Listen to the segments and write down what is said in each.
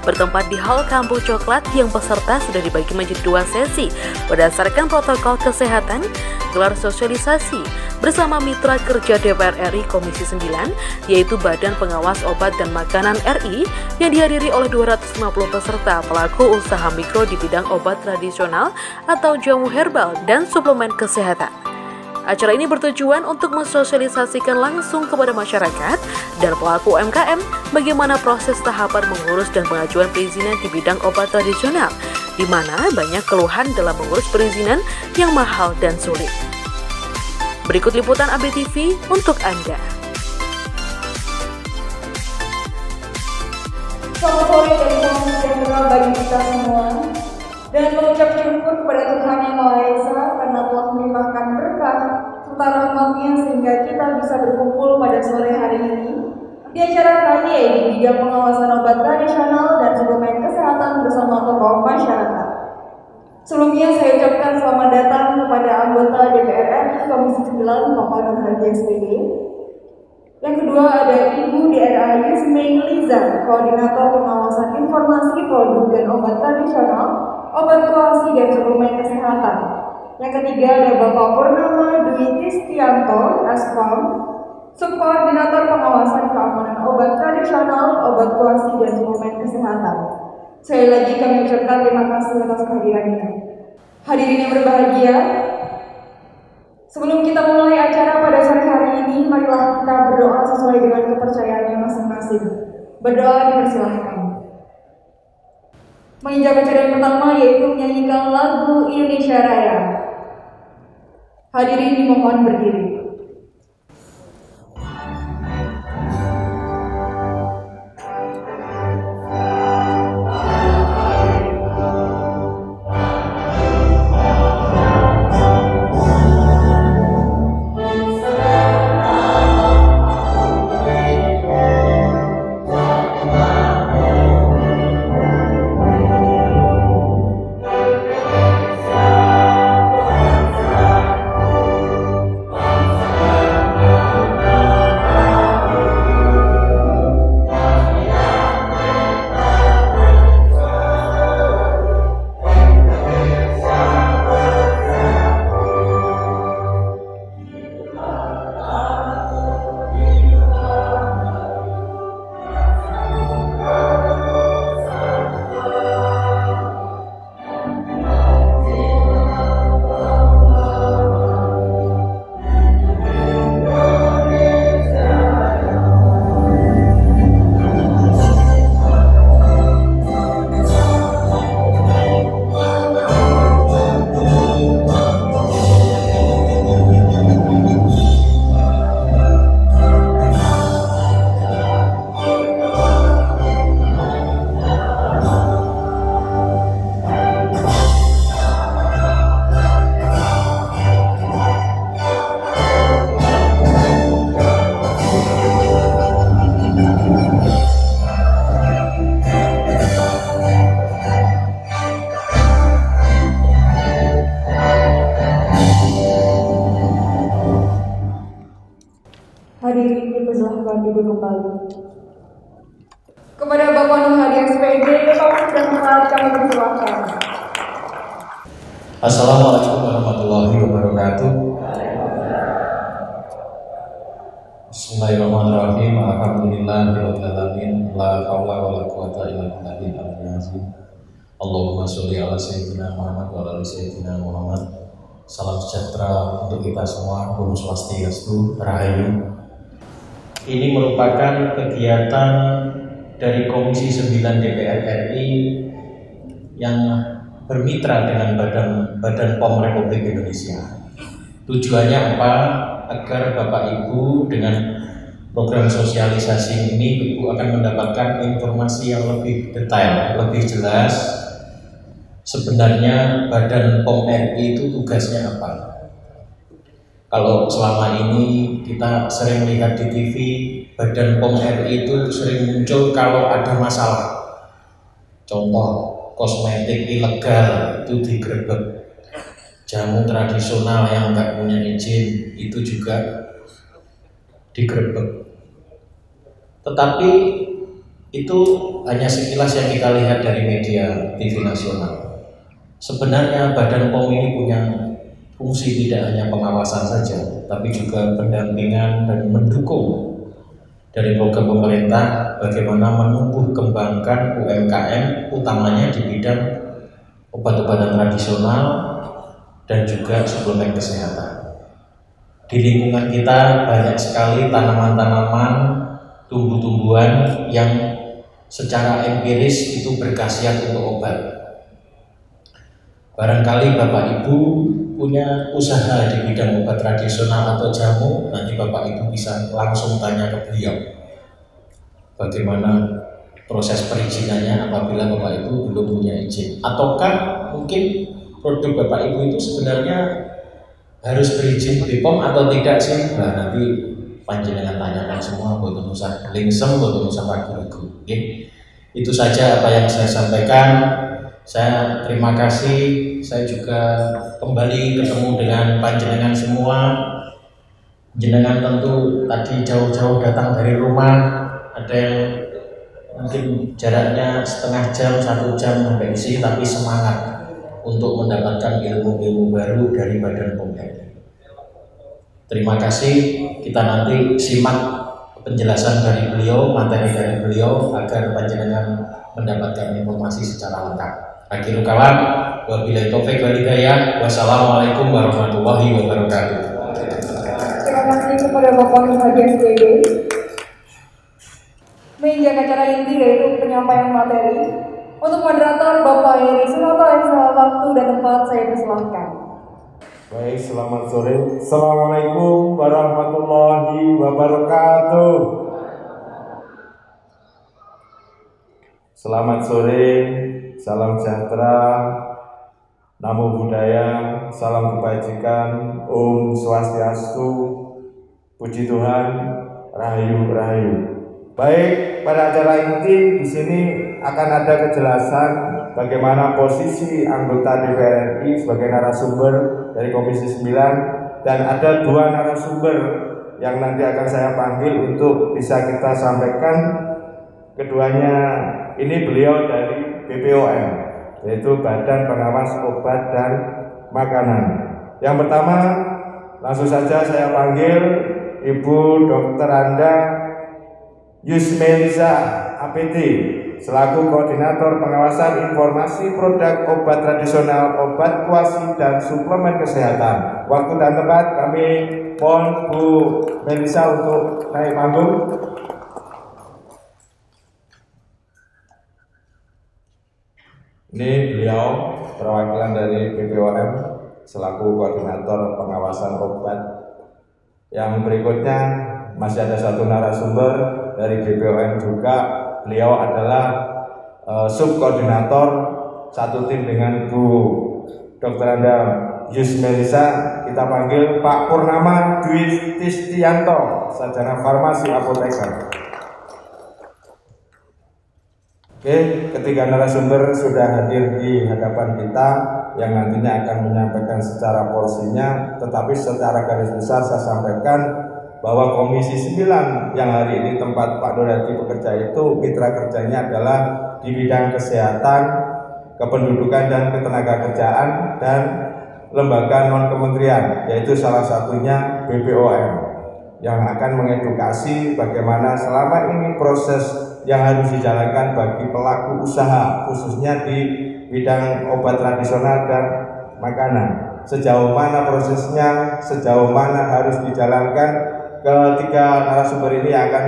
bertempat di Hall Kampung Coklat yang peserta sudah dibagi menjadi 2 sesi berdasarkan protokol kesehatan, gelar sosialisasi bersama mitra kerja DPR RI Komisi 9, yaitu Badan Pengawas Obat dan Makanan RI yang dihadiri oleh 250 peserta pelaku usaha mikro di bidang obat tradisional atau jamu herbal dan suplemen kesehatan. Acara ini bertujuan untuk mensosialisasikan langsung kepada masyarakat dan pelaku UMKM bagaimana proses tahapan mengurus dan pengajuan perizinan di bidang obat tradisional, di mana banyak keluhan dalam mengurus perizinan yang mahal dan sulit. Berikut liputan ABTV untuk Anda. Selamat sore dan salam sejahtera bagi kita semua. Dan mengucap syukur kepada Tuhan Yang Maha Esa karena telah melimpahkan berkah serta rahmat-Nya sehingga kita bisa berkumpul pada sore hari ini di acara KYE di bidang pengawasan obat tradisional dan suplemen kesehatan bersama tokoh masyarakat. Sebelumnya saya ucapkan selamat datang kepada anggota DPR RI Komisi 9 Bapak Nur Hadi SPD. Yang kedua ada Ibu DRA Yusmei Liza, Koordinator Pengawasan Informasi Produk dan Obat Tradisional, Obat Koasi dan Suplemen Kesehatan. Yang ketiga ada Bapak Purnama Dwi Tistianto, Aspam, Subkoordinator Pengawasan Keamanan Obat Tradisional, Obat Koasi dan Suplemen Kesehatan. Sekali lagi kami ucapkan terima kasih atas kehadirannya. Hadirin yang berbahagia, sebelum kita mulai acara pada sore hari ini, marilah kita berdoa sesuai dengan kepercayaannya masing-masing. Berdoa dipersilahkan. Menginjak acara yang pertama yaitu menyanyikan lagu Indonesia Raya. Hadirin dimohon berdiri. Hadirin dipersilahkan duduk kembali. Kepada Bapak Nur Hadi SPD, Bapak sudah sempat kami persilahkan. Assalamualaikum warahmatullahi wabarakatuh. Bismillahirrahmanirrahim. Alhamdulillahirabbil alamin. La haula wala quwwata illa billahil aliyyil azim. Allahumma sholli ala sayyidina Muhammad wa ala sayyidina Muhammad. Salam sejahtera untuk kita semua. Om Swastiastu, Rahayu. Ini merupakan kegiatan dari Komisi 9 DPR RI yang bermitra dengan Badan POM Republik Indonesia. Tujuannya apa? Agar Bapak Ibu dengan program sosialisasi ini Ibu akan mendapatkan informasi yang lebih detail, lebih jelas. Sebenarnya Badan POM RI itu tugasnya apa? Kalau selama ini kita sering lihat di TV, Badan POM RI itu sering muncul kalau ada masalah. Contoh, kosmetik ilegal itu digerebek, jamu tradisional yang nggak punya izin itu juga digerebek. Tetapi itu hanya sekilas yang kita lihat dari media TV nasional. Sebenarnya Badan POM ini punya fungsi tidak hanya pengawasan saja, tapi juga pendampingan dan mendukung dari program pemerintah bagaimana menumbuh kembangkan UMKM, utamanya di bidang obat-obatan tradisional dan juga suplemen kesehatan. Di lingkungan kita banyak sekali tanaman-tanaman, tumbuh-tumbuhan yang secara empiris itu berkhasiat untuk obat. Barangkali Bapak Ibu punya usaha di bidang obat tradisional atau jamu, nanti Bapak Ibu bisa langsung tanya ke beliau bagaimana proses perizinannya apabila Bapak Ibu belum punya izin, ataukah mungkin produk Bapak Ibu itu sebenarnya harus berizin BPOM atau tidak sih? Nah, nanti panjenengan tanyakan semua, boten usah lingsem, boten usah ragu-ragu. Itu saja apa yang saya sampaikan. Saya terima kasih. Saya juga kembali ketemu dengan panjenengan semua. Jenengan tentu tadi jauh-jauh datang dari rumah. Ada yang mungkin jaraknya setengah jam, 1 jam sampai di sini, tapi semangat untuk mendapatkan ilmu-ilmu baru dari Badan POM. Terima kasih. Kita nanti simak penjelasan dari beliau, materi dari beliau agar panjenengan mendapatkan informasi secara lengkap. Akhirul kalam, wabillahi taufik wal hidayah. Wassalamualaikum warahmatullahi wabarakatuh. Terima kasih kepada Bapak Kepala SPB. Menginjak acara inti yaitu penyampaian materi. Untuk moderator Bapak Heri Sunoto, waktu dan tempat saya persilahkan. Baik, selamat sore. Assalamualaikum warahmatullahi wabarakatuh. Selamat sore, salam sejahtera, namo buddhaya, salam kebajikan, Om Swastiastu, puji Tuhan, rahayu rahayu. Baik, pada acara inti di sini akan ada kejelasan bagaimana posisi anggota DPR RI sebagai narasumber dari Komisi 9, dan ada 2 narasumber yang nanti akan saya panggil untuk bisa kita sampaikan. Keduanya ini beliau dari BPOM, yaitu Badan Pengawas Obat dan Makanan. Yang pertama, langsung saja saya panggil Ibu Dr. Anda Yusmelisa APT selaku Koordinator Pengawasan Informasi Produk Obat Tradisional, Obat Kuasi, dan Suplemen Kesehatan. Waktu dan tempat kami mohon Bu Melisa untuk naik panggung. Ini beliau perwakilan dari BPOM selaku Koordinator Pengawasan Obat. Yang berikutnya masih ada 1 narasumber dari BPOM juga. Beliau adalah subkoordinator satu tim dengan Bu Dr. Anda Yusmelisa. Kita panggil Pak Purnama Dwi Tistianto, sarjana farmasi apoteker. Oke, ketiga narasumber sudah hadir di hadapan kita yang nantinya akan menyampaikan secara porsinya, tetapi secara garis besar saya sampaikan bahwa Komisi 9 yang hari ini tempat Pak Nurhadi bekerja itu mitra kerjanya adalah di bidang kesehatan, kependudukan dan ketenagakerjaan, dan lembaga non-kementerian, yaitu salah satunya BPOM, yang akan mengedukasi bagaimana selama ini proses yang harus dijalankan bagi pelaku usaha, khususnya di bidang obat tradisional dan makanan. Sejauh mana prosesnya, sejauh mana harus dijalankan. Ketiga narasumber ini akan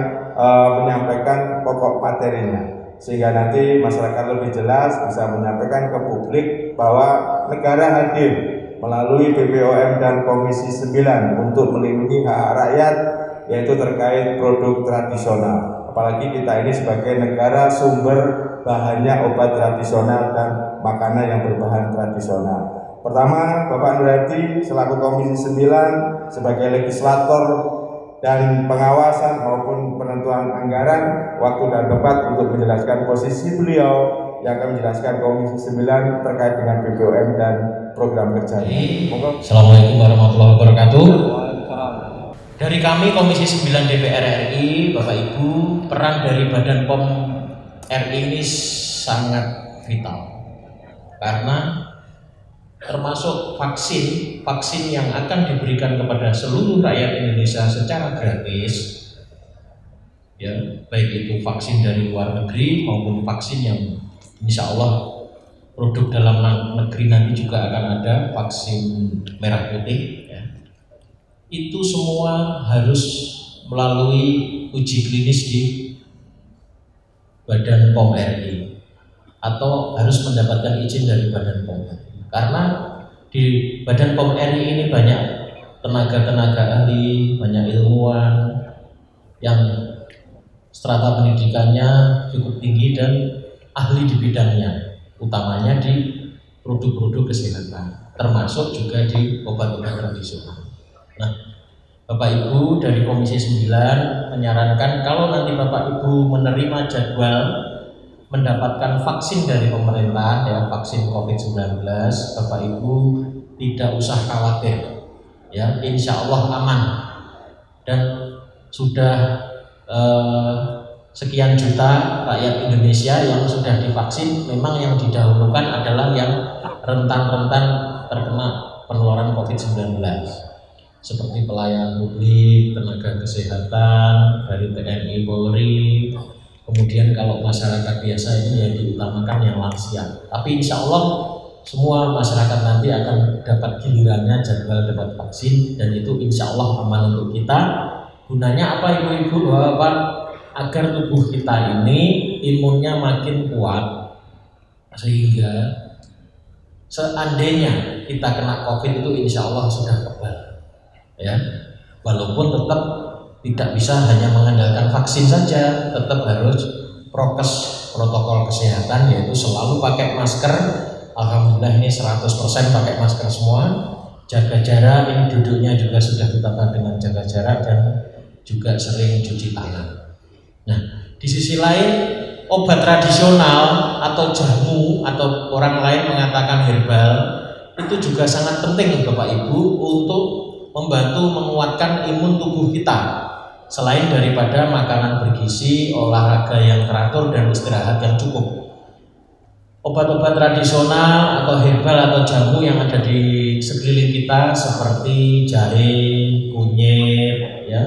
menyampaikan pokok materinya, sehingga nanti masyarakat lebih jelas bisa menyampaikan ke publik bahwa negara hadir melalui BPOM dan Komisi 9 untuk melindungi hak rakyat, yaitu terkait produk tradisional. Apalagi kita ini sebagai negara sumber bahannya obat tradisional dan makanan yang berbahan tradisional. Pertama, Bapak Nurhadi selaku Komisi 9 sebagai legislator dan pengawasan maupun penentuan anggaran, waktu dan tempat untuk menjelaskan posisi beliau yang akan menjelaskan Komisi 9 terkait dengan BPOM dan program kerjanya. Assalamualaikum warahmatullahi wabarakatuh. Dari kami Komisi 9 DPR RI, Bapak Ibu, peran dari Badan POM RI ini sangat vital karena termasuk vaksin yang akan diberikan kepada seluruh rakyat Indonesia secara gratis, ya, baik itu vaksin dari luar negeri maupun vaksin yang insya Allah produk dalam negeri nanti juga akan ada, vaksin merah putih, ya. Itu semua harus melalui uji klinis di Badan POM RI atau harus mendapatkan izin dari Badan POM RI. Karena di Badan POM RI ini banyak tenaga-tenaga ahli, banyak ilmuwan yang strata pendidikannya cukup tinggi dan ahli di bidangnya, utamanya di produk-produk kesehatan, termasuk juga di obat-obat tradisional. Nah, Bapak Ibu dari Komisi 9 menyarankan kalau nanti Bapak Ibu menerima jadwal mendapatkan vaksin dari pemerintah, ya, vaksin COVID-19, Bapak Ibu tidak usah khawatir, ya, insya Allah aman. Dan sudah sekian juta rakyat Indonesia yang sudah divaksin. Memang yang didahulukan adalah yang rentan-rentan terkena penularan COVID-19, seperti pelayan publik, tenaga kesehatan dari TNI, Polri. Kemudian kalau masyarakat biasa ini ya diutamakan yang lansia. Tapi insya Allah semua masyarakat nanti akan dapat gilirannya jadwal dapat vaksin, dan itu insya Allah aman untuk kita. Gunanya apa ibu-ibu, bapak? Agar tubuh kita ini imunnya makin kuat, sehingga seandainya kita kena COVID itu insya Allah sudah kebal, ya. Walaupun tetap tidak bisa hanya mengandalkan vaksin saja, tetap harus prokes, protokol kesehatan, yaitu selalu pakai masker. Alhamdulillah ini 100% pakai masker semua, jaga jarak, ini duduknya juga sudah ditambah dengan jaga jarak, dan juga sering cuci tangan. Nah, di sisi lain obat tradisional atau jamu atau orang lain mengatakan herbal itu juga sangat penting Bapak Ibu untuk membantu menguatkan imun tubuh kita. Selain daripada makanan bergizi, olahraga yang teratur, dan istirahat yang cukup. Obat-obat tradisional atau herbal atau jamu yang ada di sekeliling kita seperti jahe, kunyit, ya,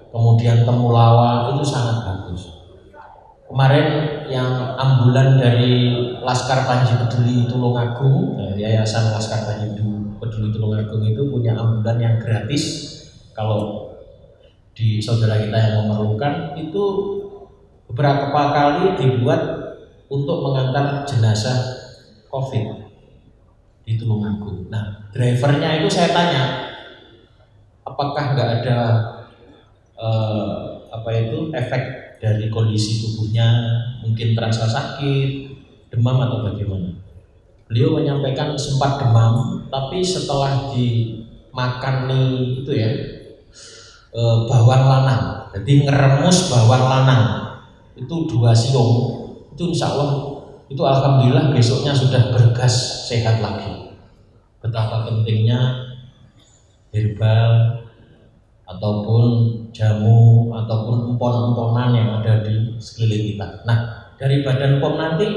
kemudian temulawak itu sangat bagus. Kemarin yang ambulan dari Laskar Panji Peduli Tulungagung, Yayasan Laskar Panji Peduli Tulungagung itu punya ambulan yang gratis. Kalau di saudara kita yang memerlukan, itu beberapa kali dibuat untuk mengantar jenazah COVID di Tulungagung. Nah, drivernya itu saya tanya, apakah nggak ada efek dari kondisi tubuhnya, mungkin terasa sakit, demam atau bagaimana? Beliau menyampaikan sempat demam, tapi setelah dimakan nih itu ya, bawang lanang, jadi ngeremus bawang lanang itu 2 siung, itu insya Allah itu alhamdulillah besoknya sudah bergas, sehat lagi. Betapa pentingnya herbal ataupun jamu ataupun empon-emponan yang ada di sekeliling kita. Nah, dari Badan POM nanti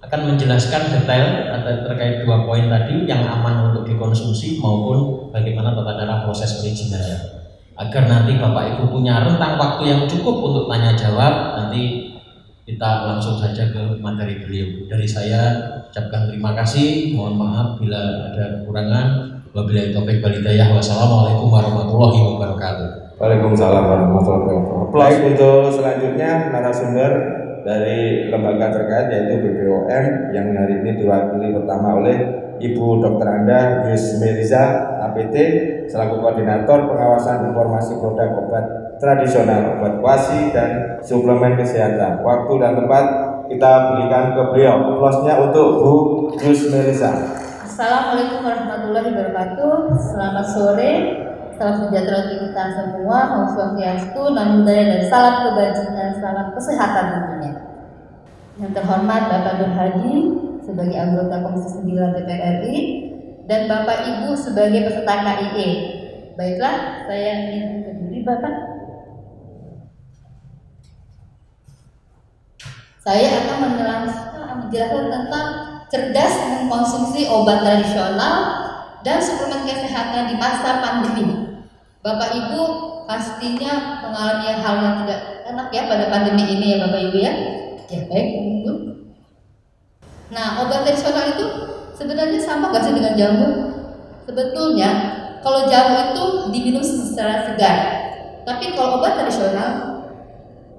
akan menjelaskan detail terkait 2 poin tadi, yang aman untuk dikonsumsi maupun bagaimana tata cara proses perizinannya. Agar nanti Bapak Ibu punya rentang waktu yang cukup untuk tanya jawab, nanti kita langsung saja ke materi beliau. Dari saya ucapkan terima kasih, mohon maaf bila ada kekurangan. Wabillahi taufiq wal hidayah. Wassalamualaikum warahmatullahi wabarakatuh. Waalaikumsalam warahmatullahi wabarakatuh. Baik, untuk selanjutnya narasumber dari lembaga terkait yaitu BPOM yang hari ini diwakili pertama oleh Ibu Dr. Anda Yusmeliza APT selaku Koordinator Pengawasan Informasi Produk Obat Tradisional, Obat Kuasi, dan Suplemen Kesehatan. Waktu dan tempat kita berikan ke beliau. Aplausnya untuk Bu Yusmeliza. Assalamualaikum warahmatullahi wabarakatuh. Selamat sore, salam sejahtera untuk kita semua. Om Swastiastu, Namo Buddhaya, dan salam kebajikan, salam kesehatan tentunya. Yang terhormat Bapak Nur Hadi sebagai anggota Komisi 9 DPR RI dan Bapak Ibu sebagai peserta KIE. Baiklah, saya ingin berdiri Bapak. Saya akan menjelaskan tentang cerdas mengkonsumsi obat tradisional dan suplemen kesehatan di masa pandemi. Bapak Ibu pastinya mengalami hal yang tidak enak ya pada pandemi ini ya Bapak Ibu ya. Ya baik Ibu. Nah, obat tradisional itu sebenarnya sama gak sih dengan jamu? Sebetulnya kalau jamu itu diminum secara segar. Tapi kalau obat tradisional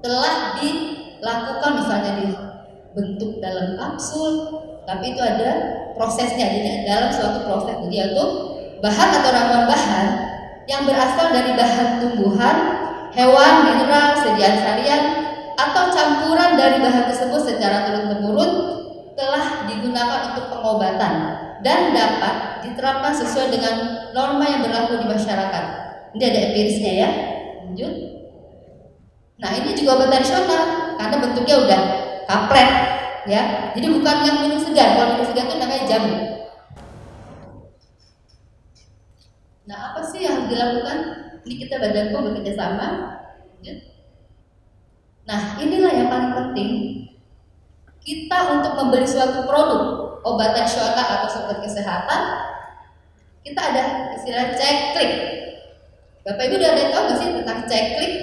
telah dilakukan misalnya dibentuk dalam kapsul, tapi itu ada prosesnya, jadi dalam suatu proses. Jadi yaitu bahan atau ramuan bahan yang berasal dari bahan tumbuhan, hewan, mineral, sediaan harian, atau campuran dari bahan tersebut secara turun-temurun telah digunakan untuk pengobatan dan dapat diterapkan sesuai dengan norma yang berlaku di masyarakat. Ini ada empirisnya ya. Lanjut. Nah, ini juga obat tradisional karena bentuknya udah kaplek ya. Jadi bukan yang minum segar. Kalau minum segar itu namanya jamu. Nah, apa sih yang harus dilakukan? Ini kita Badan POM bekerja sama. Nah, inilah yang paling penting. Kita untuk membeli suatu produk obat tradisional atau suplemen kesehatan, kita ada istilah cek klik. Bapak Ibu udah ada tahu nggak sih tentang cek klik?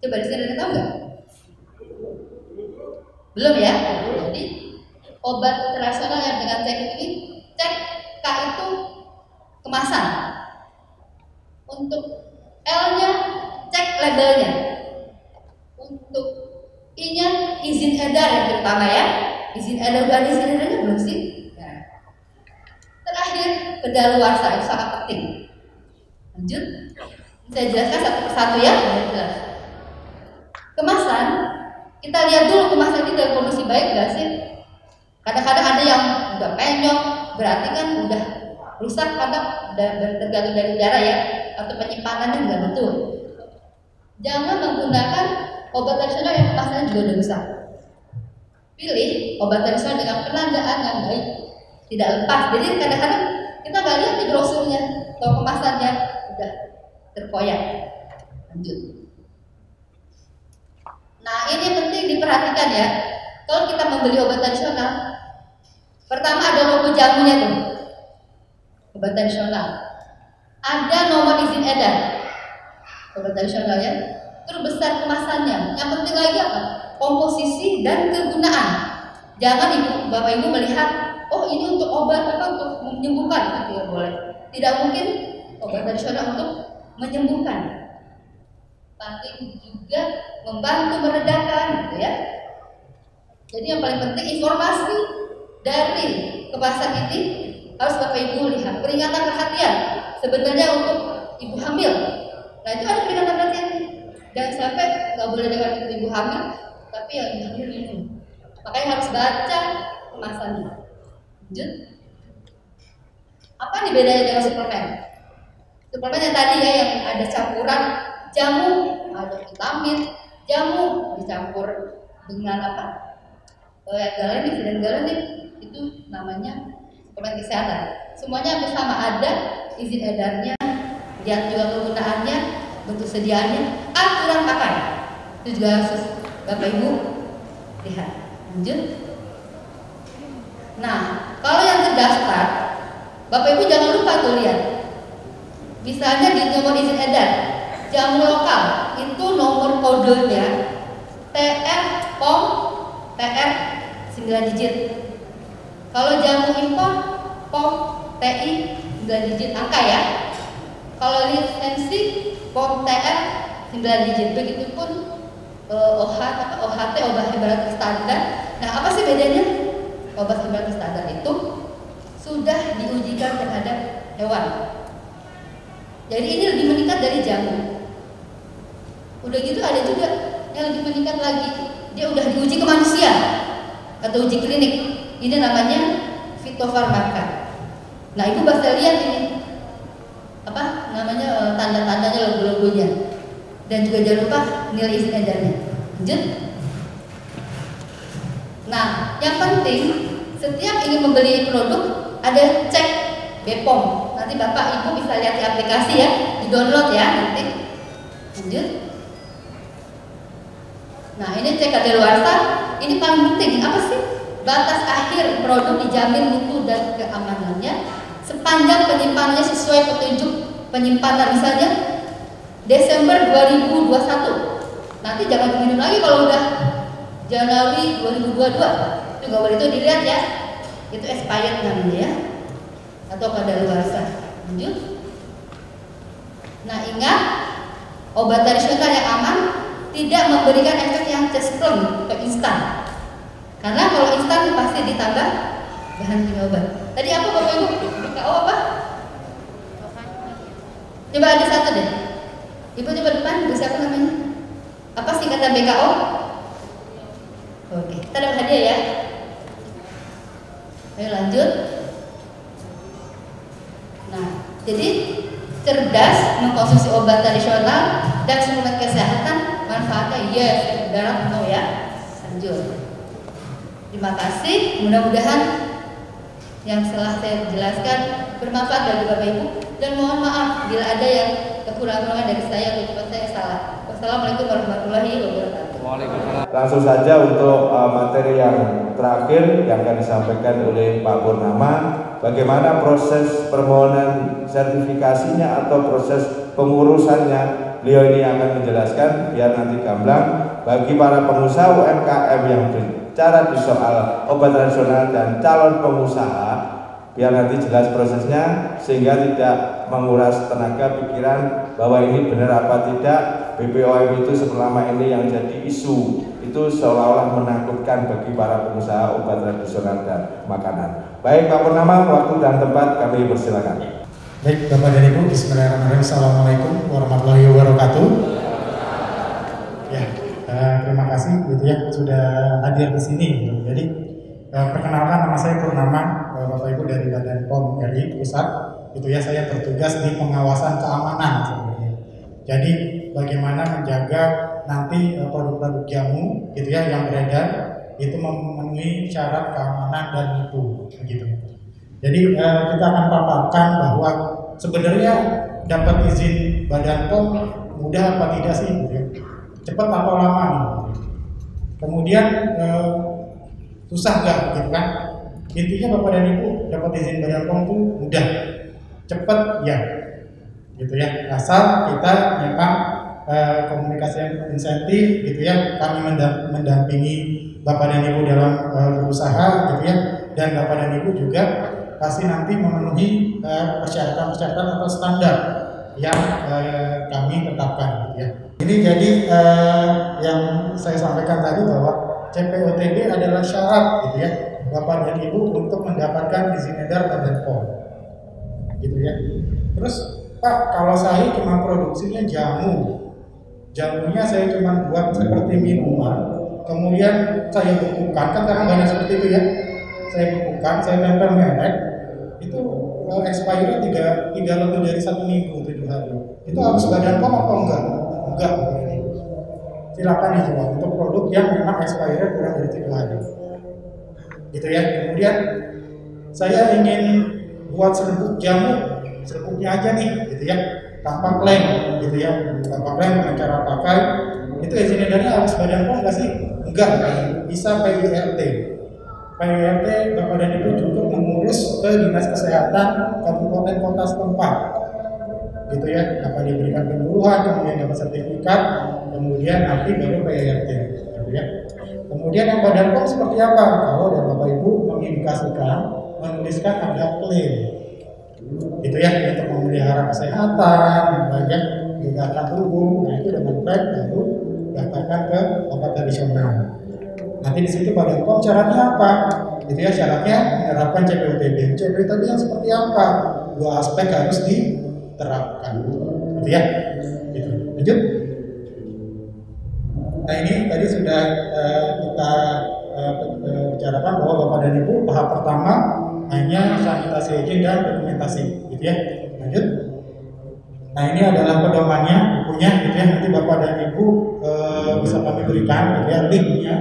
Coba di sini ada tahu nggak? Belum ya? Jadi obat tradisional yang dengan cek klik ini, cek K itu kemasan. Untuk L-nya cek labelnya. Untuk I-nya izin edar yang pertama ya. Izin edar, udah ada izin edarnya belum sih? Nah. Terakhir kedaluarsa itu sangat penting. Lanjut. Saya jelaskan satu persatu ya. Jelas. Kemasan, kita lihat dulu kemasan ini dalam kondisi baik nggak sih? Kadang-kadang ada yang udah penyok, berarti kan udah rusak karena udah tergantung dari udara ya, atau penyimpanannya nggak betul. Jangan menggunakan obat tradisional yang kemasannya juga udah rusak. Pilih obat tradisional dengan penandaan yang baik, tidak lepas. Jadi kadang-kadang kita nggak lihat di brosurnya atau kemasannya udah terkoyak. Lanjut. Nah, ini penting diperhatikan ya. Kalau kita membeli obat tradisional, pertama ada logo jamunya tuh. Obat tradisional. Ada nomor izin edar. Obat tradisional ya. Terus besar kemasannya. Yang penting lagi apa? Komposisi dan kegunaan. Jangan Bapak Ibu melihat, oh ini untuk obat apa untuk menyembuhkan, tidak boleh. Tidak mungkin obat tradisional untuk menyembuhkan. Tapi juga membantu meredakan, gitu ya. Jadi yang paling penting informasi dari kemasan ini harus Bapak Ibu lihat. Peringatan perhatian sebenarnya untuk ibu hamil. Nah itu ada peringatan perhatian. Jangan sampai nggak boleh dengan ibu hamil, tapi yang ibu hamil minum. Makanya harus baca kemasannya. Lanjut. Apa nih bedanya dengan suplemen? Suplemen yang tadi ya yang ada campuran jamu, ada vitamin, jamu dicampur dengan apa? Galenik dan galenik itu namanya suplemen kesehatan. Semuanya hampir sama, ada izin edarnya, lihat juga penggunaannya, bentuk sediaannya, aturan pakai. Itu juga harus Bapak Ibu lihat. Lanjut. Nah, kalau yang terdaftar, Bapak Ibu jangan lupa tuh lihat. Misalnya di nomor izin edar, jamu lokal itu nomor kodenya TR POM TR 9 digit. Kalau jamu impor POM TI 9 digit angka ya. Kalau lisensi POM TR 9 digit. Begitupun OHT obat herbal standar. Nah, apa sih bedanya? Obat herbal standar itu sudah diujikan terhadap hewan. Jadi ini lebih meningkat dari jamu. Udah gitu ada juga yang lebih meningkat lagi. Dia udah diuji ke manusia atau uji klinik. Ini namanya fitofarmaka. Nah, Ibu bisa lihat ini apa namanya tanda-tandanya, logo-logonya. Dan juga jangan lupa nilai izin edarnya. Lanjut. Nah, yang penting setiap ingin membeli produk ada cek BPOM. Nanti Bapak Ibu bisa lihat di aplikasi ya, di download ya nanti. Lanjut. Nah, ini cek kadaluarsa, ini paling penting. Apa sih? Batas akhir produk dijamin mutu dan keamanannya sepanjang penyimpanannya sesuai petunjuk penyimpanan. Misalnya Desember 2021. Nanti jangan diminum lagi kalau udah Januari 2022. Itu nggak boleh, itu dilihat ya. Itu expired namanya ya. Atau kadaluarsa. Lanjut. Nah, ingat, obat tradisional yang aman tidak memberikan efek yang cespleng ke instan. Karena kalau instan pasti ditambah bahan kimia obat. Tadi apa Bapak Ibu? BKO apa? Coba ada satu deh. Ibu coba depan, Ibu siapa namanya? Apa singkatan BKO? Oke, kita dapat hadiah ya. Ayo lanjut. Nah, jadi cerdas mengkonsumsi obat tradisional dan suplemen kesehatan, manfaatnya yes, dalam no ya. Lanjut. Terima kasih. Mudah-mudahan yang telah saya jelaskan bermanfaat bagi Bapak Ibu, dan mohon maaf bila ada yang kekurangan dari saya atau ucapan saya salah. Wassalamualaikum warahmatullahi wabarakatuh. Langsung saja untuk materi yang terakhir yang akan disampaikan oleh Pak Purnama, bagaimana proses permohonan sertifikasinya atau proses pengurusannya. Beliau ini akan menjelaskan biar nanti gamblang bagi para pengusaha UMKM yang bicara di soal obat tradisional dan calon pengusaha, biar nanti jelas prosesnya sehingga tidak menguras tenaga pikiran bahwa ini benar apa tidak. BPOM itu selama ini yang jadi isu itu seolah-olah menakutkan bagi para pengusaha obat tradisional dan makanan. Baik Pak Purnama, waktu dan tempat kami persilakan. Baik Bapak dan Ibu, bismillahirrahmanirrahim. Assalamualaikum warahmatullahi wabarakatuh. Ya, terima kasih gitu ya sudah hadir di sini. Jadi perkenalkan, nama saya Purnama, Bapak Ibu dari Badan POM RI Pusat. Itu ya, saya bertugas di pengawasan keamanan sebenarnya. Jadi bagaimana menjaga nanti produk-produk jamu gitu ya yang beredar itu memenuhi syarat keamanan dan mutu begitu. Jadi kita akan paparkan bahwa sebenarnya dapat izin Badan POM mudah apa tidak sih gitu ya? Cepat atau lama nih? Kemudian susah nggak gitu kan? Intinya Bapak dan Ibu dapat izin Badan POM itu mudah, cepat ya gitu ya, asal kita memang komunikasi yang insentif gitu ya, kami mendampingi Bapak dan Ibu dalam berusaha gitu ya, dan Bapak dan Ibu juga pasti nanti memenuhi persyaratan-persyaratan atau standar yang kami tetapkan gitu ya. Ini jadi yang saya sampaikan tadi bahwa CPOTB adalah syarat gitu ya Bapak dan Ibu untuk mendapatkan izin edar Badan POM gitu ya. Terus Pak, kalau saya cuma produksinya jamunya saya cuma buat seperti minuman, kemudian saya bekukan, kan karena banyak seperti itu ya, saya bekukan, saya tempel merek, itu expired tiga lebih dari 1 minggu 7 hari. Itu harus Badan POM atau enggak? Enggak. Silakan dijual untuk produk yang memang expired kurang dari 3 hari. Gitu ya. Kemudian saya ingin buat serbuk jamu, serbuknya aja nih, gitu ya, tanpa klaim, gitu ya, tanpa klaim dengan cara pakai. Itu izin edarnya harus Badan POM nggak sih? Enggak, bisa PIRT. PIRT Bapak dan Ibu cukup mengurus ke Dinas Kesehatan kabupaten kota setempat, gitu ya. Apa diberikan penyuluhan, kemudian dapat sertifikat, kemudian nanti baru PIRT, gitu ya. Kemudian yang Badan POM seperti apa? Kalau dan Bapak Ibu mengindikasikan, menuliskan ada klaim, gitu ya, untuk memelihara kesehatan yang banyak gerakan tubuh. Nah itu dengan baik lalu daftarkan ke obat tradisional. Nanti di situ Badan POM syaratnya apa? Gitu ya, syaratnya menerapkan CPOTB. CPOTB yang seperti apa? 2 aspek harus diterapkan, gitu ya. Gitu. Lanjut. Nah ini tadi sudah kita bicarakan bahwa Bapak dan Ibu tahap pertama hanya sanitasi izin dan dokumentasi, gitu ya. Lanjut. Nah ini adalah pedomannya, bukunya, gitu ya. Nanti Bapak dan Ibu bisa kami berikan, gitu ya, linknya,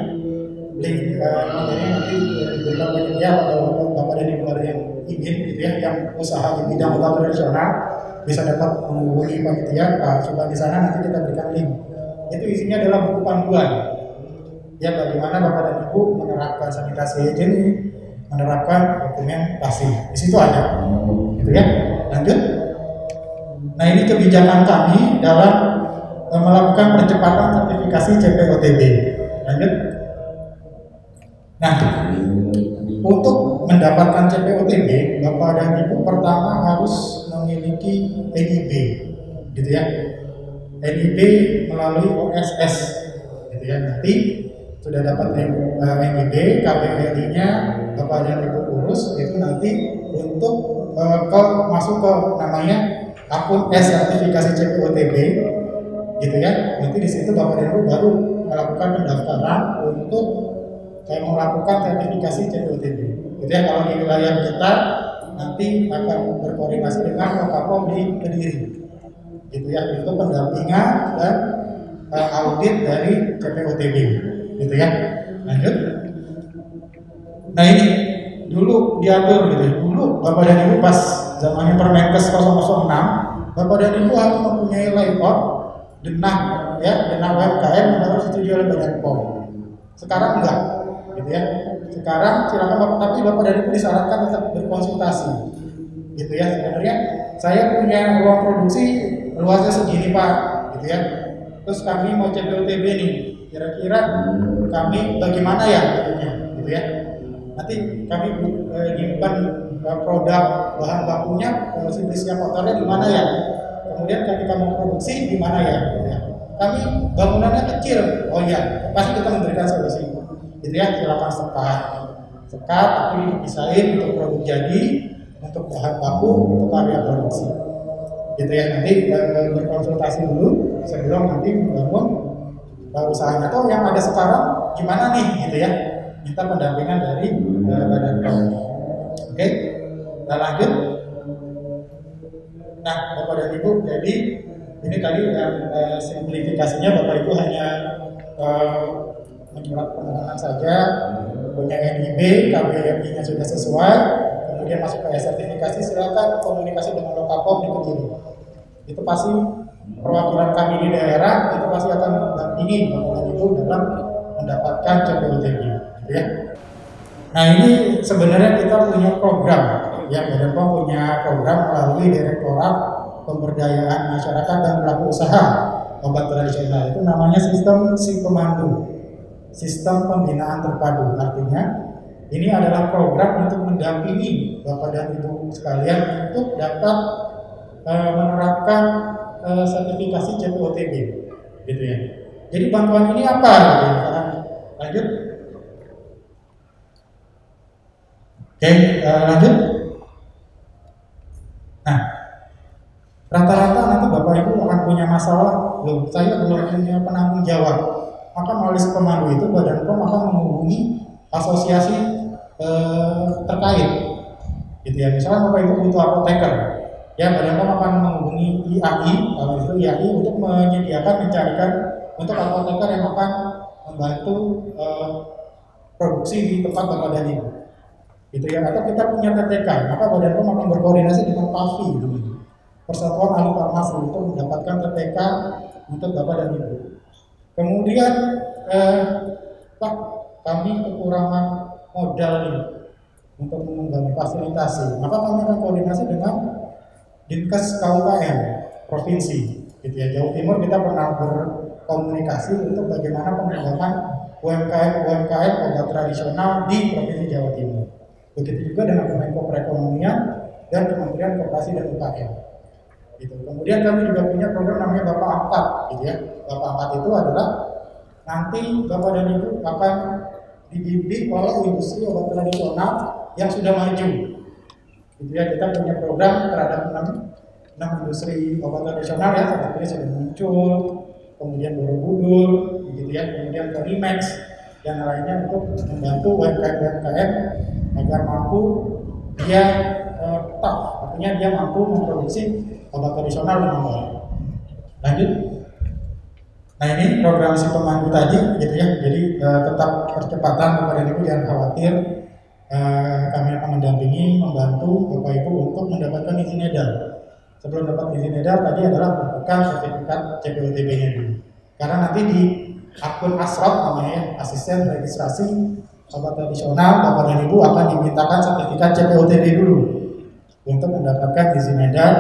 link materinya nanti diberikan panitia atau Bapak dan Ibu ada yang ingin, gitu ya, yang usaha di bidang obat tradisional bisa dapat menghubungi panitia. Coba di sana nanti kita berikan link. Itu isinya adalah buku panduan ya bagaimana Bapak dan Ibu menerapkan sanitasi higienik, menerapkan dokumentasi. Di situ ada, gitu ya. Lanjut. Nah, ini kebijakan kami dalam melakukan percepatan sertifikasi CPOTB. Lanjut. Nah, untuk mendapatkan CPOTB, Bapak dan Ibu pertama harus memiliki NIB, gitu ya. NIB melalui OSS, gitu ya. Nanti sudah dapat NIB, KBRI-nya Bapak dan Ibu urus, itu nanti untuk masuk ke namanya akun sertifikasi CPOTB, gitu ya. Nanti di situ Bapak dan Ibu baru melakukan pendaftaran untuk melakukan sertifikasi CPOTB. Gitu ya. Kalau di wilayah kita nanti akan berkoordinasi dengan Wakapolres di Kediri, gitu ya, untuk pendampingan dan audit dari CPOTB, gitu ya. Lanjut. Nah, ini dulu diatur gitu ya. Dulu Bapak dan Ibu pas zamannya Permenkes 006, Bapak dan Ibu harus mempunyai layout denah UMKM yang harus disetujui oleh Badan POM. Sekarang enggak, gitu ya. Sekarang silakan Bapak, tapi Bapak dan Ibu disyaratkan tetap berkonsultasi, gitu ya. Sebenarnya saya punya ruang produksi luasnya segini Pak, gitu ya. Terus kami mau CPOTB nih, kira-kira kami bagaimana ya, gitu ya. Nanti kami nyimpan produk bahan bakunya, simplisnya motornya di mana ya. Kemudian ketika mau produksi di mana ya, gitu ya. Kami bangunannya kecil, oh iya, pasti kita memberikan solusi, gitu ya. Silakan sekat, tapi dipisahin untuk produk jadi, untuk bahan baku, untuk area produksi, gitu ya. Nanti berkonsultasi dulu sebelum nanti membangun usahanya. Atau yang ada sekarang gimana nih, gitu ya. Minta pendampingan dari Badan POM. Oke, kita lanjut. Nah, Bapak dan Ibu, jadi ini tadi simplifikasinya Bapak Ibu hanya menyurat permohonan saja, punya NIB, KBRI-nya sudah sesuai, kemudian masuk ke sertifikasi, silakan komunikasi dengan Wakapolres di Kediri. Itu pasti perwakilan kami di daerah itu pasti akan mendampingi Bapak dan Ibu dalam mendapatkan CPOTB, gitu ya. Nah, ini sebenarnya kita punya program, ya, Badan POM punya program melalui Direktorat Pemberdayaan Masyarakat dan Pelaku Usaha Obat Tradisional. Itu namanya sistem si pemandu, sistem pembinaan terpadu. Artinya ini adalah program untuk mendampingi Bapak dan Ibu sekalian untuk dapat menerapkan sertifikasi CPOTB, gitu ya. Jadi bantuan ini apa? Gitu ya. Lanjut. Oke, lanjut. Nah, rata-rata nanti Bapak Ibu akan punya masalah, loh, saya belum punya penanggung jawab. Maka melalui pemandu itu Badan POM akan menghubungi asosiasi terkait, gitu ya. Misalnya Bapak Ibu butuh apoteker, ya, Badan POM akan menghubungi IAI, kalau itu IAI, untuk mencarikan untuk apoteker yang akan membantu produksi di tempat Bapak dan Ibu, gitu ya. Atau kita punya TTK, maka Badan POM akan berkoordinasi dengan PAFI, gitu, Persatuan Ahli Farmasi, untuk mendapatkan TTK untuk Bapak dan Ibu. Kemudian Pak, kami kekurangan modal nih untuk mengembangkan fasilitasi, maka kami akan koordinasi dengan Dinkes KUKM Provinsi, gitu ya. Jawa Timur kita pernah berkomunikasi untuk bagaimana pengembangan UMKM obat tradisional di Provinsi Jawa Timur. Begitu juga dengan Kemenko Perekonomian dan Kementerian Koperasi dan UKM, gitu. Kemudian kami juga punya program namanya Bapak Angkat, gitu ya. Bapak Angkat itu adalah nanti Bapak dan Ibu akan dibimbing oleh industri obat tradisional yang sudah maju, gitu ya. Kita punya program terhadap 6 industri obat tradisional ya, seperti sudah muncul, kemudian Borobudur, gitu ya, kemudian Konimax, yang lainnya untuk membantu UMKM agar mampu dia tetap, artinya dia mampu memproduksi obat tradisional dengan baik. Lanjut. Nah, ini program si pemandu tadi, gitu ya. Jadi tetap percepatan Bapak dan Ibu, jangan khawatir. Kami akan mendampingi, membantu Bapak Ibu untuk mendapatkan izin edar. Sebelum dapat izin edar tadi adalah mendapatkan sertifikat CPOTB-nya dulu. Karena nanti di akun Asrot namanya, asisten registrasi obat tradisional. Bapak dan Ibu akan dimintakan sertifikat CPOTB dulu untuk mendapatkan izin edar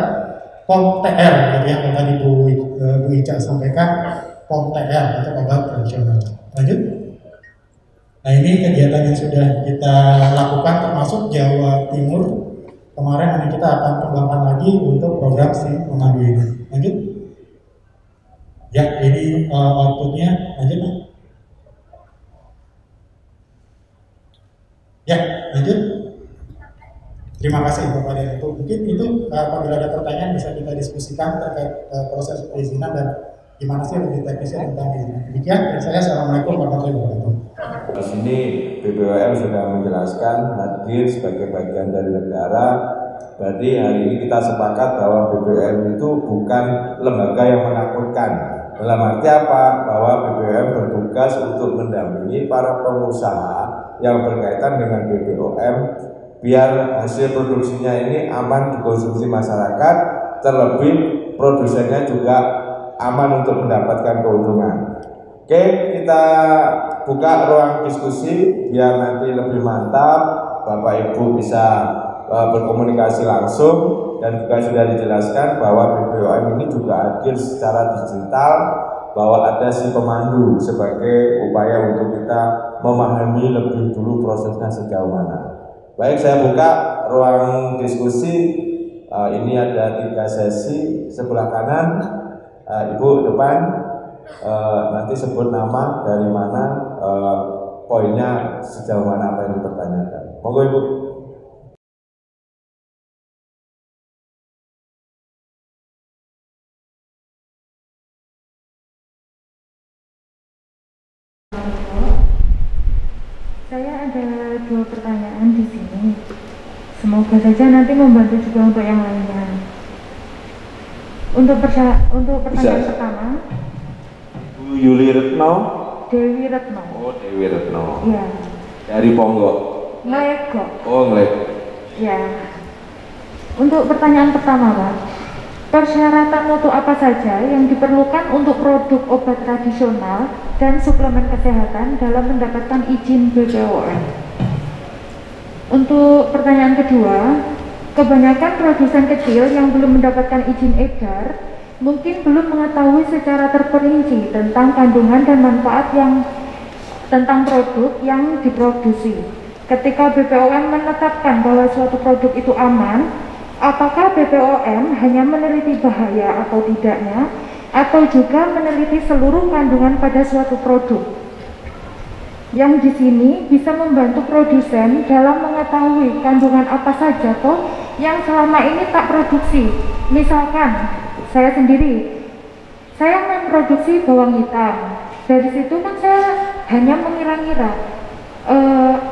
POM TR, jadi yang tadi Bu Ica sampaikan, POM TR atau obat tradisional. Lanjut. Nah, ini kegiatan yang sudah kita lakukan termasuk Jawa Timur. Kemarin nanti kita akan kembangkan lagi untuk program si pemandu ini. Lanjut. Ya, ini outputnya. Lanjut. Ya, lanjut. Terima kasih Bapak dan Ibu. Mungkin itu apabila ada pertanyaan bisa kita diskusikan terkait proses perizinan dan gimana sih lebih teknisnya tentang ini. Demikian dari saya. Assalamualaikum warahmatullahi wabarakatuh. Di sini BPOM sudah menjelaskan hadir sebagai bagian dari negara. Berarti hari ini kita sepakat bahwa BPOM itu bukan lembaga yang menakutkan. Dalam arti apa? Bahwa BPOM bertugas untuk mendampingi para pengusaha yang berkaitan dengan BPOM biar hasil produksinya ini aman dikonsumsi masyarakat, terlebih produsennya juga aman untuk mendapatkan keuntungan. Oke, kita buka ruang diskusi biar nanti lebih mantap, Bapak Ibu bisa berkomunikasi langsung, dan juga sudah dijelaskan bahwa BPOM ini juga hadir secara digital, bahwa ada si pemandu sebagai upaya untuk kita memahami lebih dulu prosesnya sejauh mana. Baik, saya buka ruang diskusi. Ini ada 3 sesi. Sebelah kanan, Ibu depan, nanti sebut nama, dari mana, poinnya sejauh mana apa yang dipertanyakan. Monggo Ibu. Saya ada 2 pertanyaan di sini. Semoga saja nanti membantu juga untuk yang lainnya. Untuk pertanyaan pertama, Bu Yuli Retno. Dewi Retno. Oh, Dewi Retno. Iya. Dari Ponggok. Ngelegok. Oh, ngelek. Ya. Untuk pertanyaan pertama, Pak. Persyaratan mutu apa saja yang diperlukan untuk produk obat tradisional dan suplemen kesehatan dalam mendapatkan izin BPOM? Untuk pertanyaan kedua, kebanyakan produsen kecil yang belum mendapatkan izin edar mungkin belum mengetahui secara terperinci tentang kandungan dan manfaat tentang produk yang diproduksi. Ketika BPOM menetapkan bahwa suatu produk itu aman, apakah BPOM hanya meneliti bahaya atau tidaknya, atau juga meneliti seluruh kandungan pada suatu produk? Yang di sini bisa membantu produsen dalam mengetahui kandungan apa saja toh yang selama ini tak produksi. Misalkan saya sendiri, saya memproduksi bawang hitam. Dari situ kan saya hanya mengira-ngira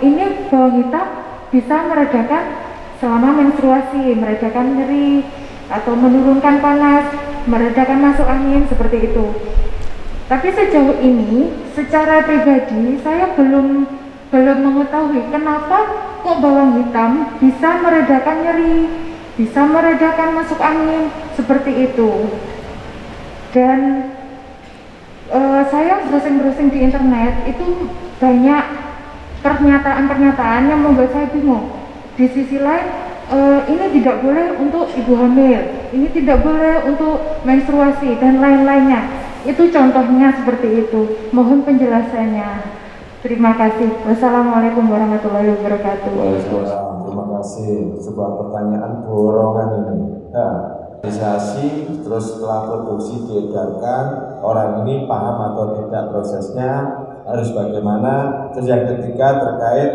ini bawang hitam bisa meredakan selama menstruasi, meredakan nyeri atau menurunkan panas, meredakan masuk angin, seperti itu. Tapi sejauh ini secara pribadi saya belum mengetahui kenapa kok bawang hitam bisa meredakan nyeri, bisa meredakan masuk angin, seperti itu. Dan saya browsing di internet itu banyak pernyataan-pernyataan yang membuat saya bingung. Di sisi lain, ini tidak boleh untuk ibu hamil, ini tidak boleh untuk menstruasi dan lain-lainnya. Itu contohnya seperti itu. Mohon penjelasannya. Terima kasih. Wassalamualaikum warahmatullahi wabarakatuh. Waalaikumsalam. Terima kasih. Sebuah pertanyaan borongan ini. Realisasi, terus setelah produksi diedarkan, orang ini paham atau tidak prosesnya, harus bagaimana. Terus yang ketiga terkait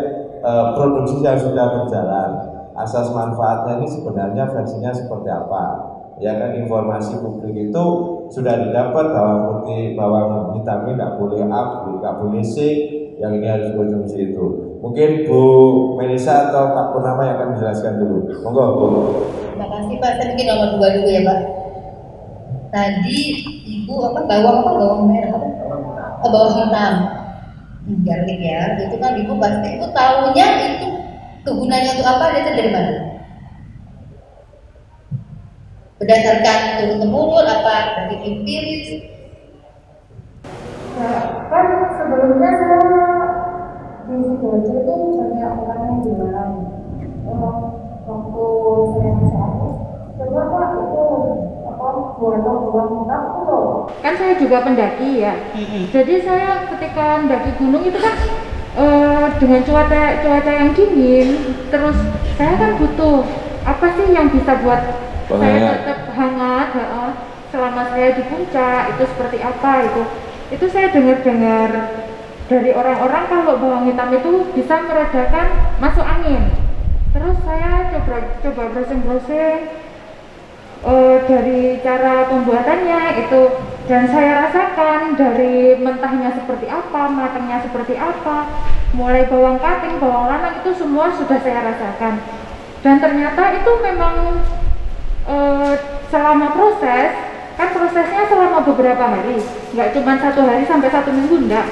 produksi yang sudah berjalan, asas manfaatnya ini sebenarnya versinya seperti apa? Ya kan, informasi publik itu sudah didapat, bawang putih, bawang hitam ini tidak boleh A, tidak boleh C, yang ini harus konsumsi itu. Mungkin Bu Melisa atau Pak Purnama yang akan menjelaskan dulu. Monggo Bu. Terima kasih Pak. Saya mungkin nomor 2 dulu ya Pak. Tadi Ibu bawang merah apa? Bawang hitam. Garlic ya. Itu kan Ibu pasti Ibu tahunya itu kegunaannya untuk apa? Itu dari mana? Berdasarkan turun temurun apa dari empiris? Ya, kan sebelumnya saya di Sidoarjo itu banyak orang yang bilang, waktu saya masih coba Pak itu buah hitam itu loh. Kan saya juga pendaki ya. Jadi saya ketika mendaki gunung itu kan dengan cuaca yang dingin, terus saya kan butuh apa sih yang bisa buat saya tetap hangat selama saya di puncak, itu seperti apa itu saya dengar dari orang-orang kalau bawang hitam itu bisa meredakan masuk angin. Terus saya coba browsing dari cara pembuatannya itu, dan saya rasakan dari mentahnya seperti apa, matangnya seperti apa, mulai bawang kating, bawang lanang itu semua sudah saya rasakan. Dan ternyata itu memang selama proses, kan prosesnya selama beberapa hari, nggak cuma 1 hari sampai 1 minggu, enggak,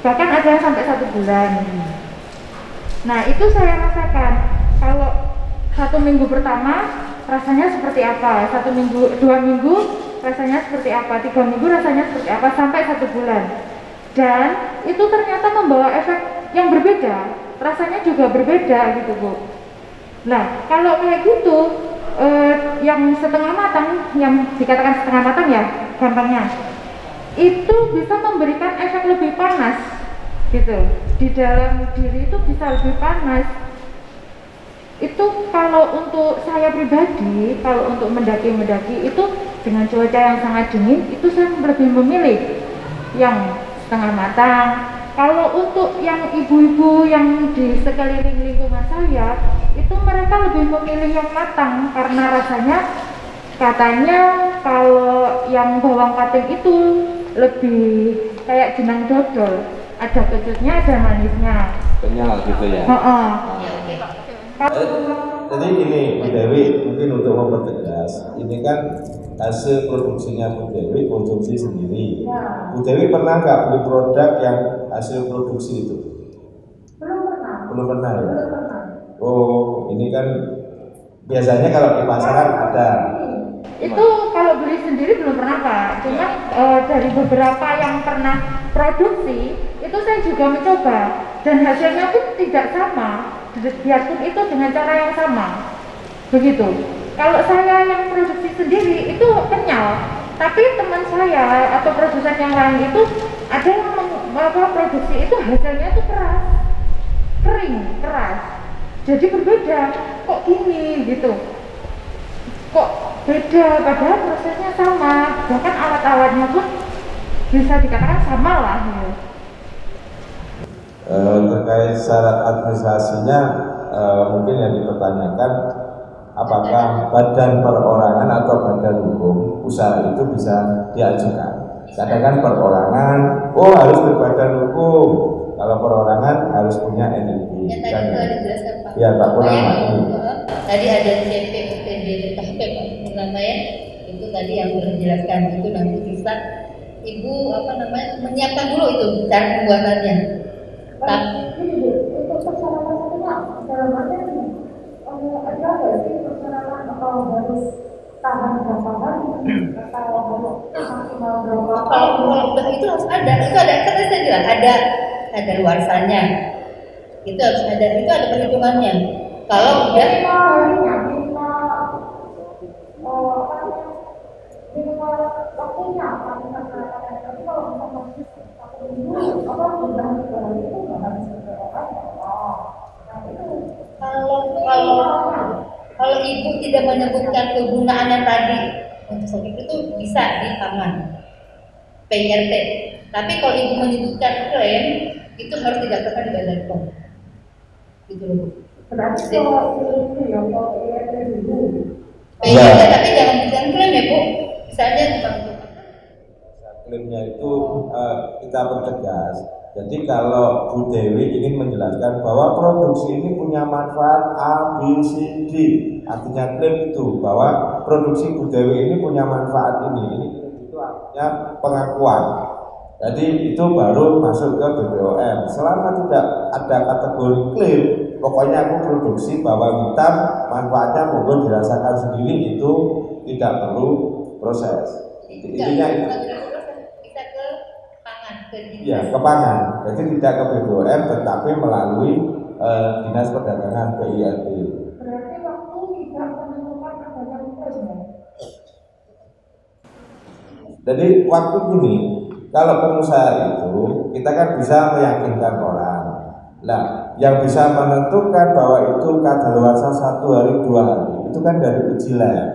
bahkan ada yang sampai 1 bulan. Nah itu saya rasakan kalau 1 minggu pertama rasanya seperti apa, 1 minggu, 2 minggu rasanya seperti apa, 3 minggu rasanya seperti apa, sampai 1 bulan. Dan itu ternyata membawa efek yang berbeda, rasanya juga berbeda gitu Bu. Nah kalau kayak gitu, yang setengah matang, yang dikatakan setengah matang ya gampangnya, itu bisa memberikan efek lebih panas gitu, di dalam diri itu bisa lebih panas. Itu kalau untuk saya pribadi, kalau untuk mendaki itu dengan cuaca yang sangat dingin, itu saya lebih memilih yang setengah matang. Kalau untuk yang ibu-ibu yang di sekeliling lingkungan saya, itu mereka lebih memilih yang matang karena rasanya katanya kalau yang bawang kating itu lebih kayak jenang dodol, ada kecutnya, ada manisnya. Kenyal gitu ya. Jadi gini Bu Dewi, mungkin untuk mempertegas, ini kan hasil produksinya Bu Dewi, konsumsi sendiri. Bu Dewi pernah nggak beli produk yang hasil produksi itu? Belum pernah ya? Oh, ini kan biasanya kalau di pasaran ada. Itu kalau beli sendiri belum pernah Pak, cuma dari beberapa yang pernah produksi, itu saya juga mencoba, dan hasilnya pun tidak sama, biarpun itu dengan cara yang sama, begitu. Kalau saya yang produksi sendiri itu kenyal, tapi teman saya atau produsen yang lain itu ada yang produksi itu hasilnya itu keras, kering, keras. Jadi berbeda, kok gini gitu, kok beda, padahal prosesnya sama, bahkan alat-alatnya pun bisa dikatakan sama lah gitu. Terkait syarat administrasinya, mungkin yang dipertanyakan apakah badan perorangan atau badan hukum usaha itu bisa diajukan. Kadang-kadang perorangan, harus berbadan hukum, kalau perorangan harus punya NIB. Yang tadi sudah dijelaskan Pak. Ya Pak, kurang ini. Tadi ada CP, UPD, KHP Pak, namanya itu tadi yang sudah dijelaskan, itu nanti bisa Ibu menyiapkan dulu itu cara pembuatannya. Tapi untuk persyaratan dalam artian ada nggak sih persyaratan atau harus tahan berapa hari atau harus maksimal berapa? Kalau itu harus ada, itu ada, kan saya bilang ada luarsanya, itu harus ada, itu ada perhitungannya. Kalau udah minimal waktunya, kalau ibu tidak menyebutkan kegunaannya tadi untuk sakit itu bisa diaman PRT. Tapi kalau ibu menyebutkan klaim itu harus didaftarkan di Badan POM. Gitu loh. Berarti kalau itu ya kalau PRT dulu. PRT tapi jangan bilang klaim ya Bu. Misalnya klaimnya itu kita pertegas. Jadi kalau Bu Dewi ingin menjelaskan bahwa produksi ini punya manfaat A, B, C, D, artinya klaim itu bahwa produksi Bu Dewi ini punya manfaat ini itu artinya pengakuan. Jadi itu baru masuk ke BPOM. Selama tidak ada kategori klaim, pokoknya aku produksi bawang hitam, manfaatnya monggo dirasakan sendiri, itu tidak perlu proses. Intinya itu. bisa ke pangan. Ya, ke pangan. Jadi tidak ke BPOM tetapi melalui Dinas Perdagangan BIRT. Berarti waktu tidak menentukan adanya presnya. Jadi waktu ini kalau pengusaha itu kita kan bisa meyakinkan orang. Nah, yang bisa menentukan bahwa itu kadaluarsa 1 hari 2 hari itu kan dari uji lab,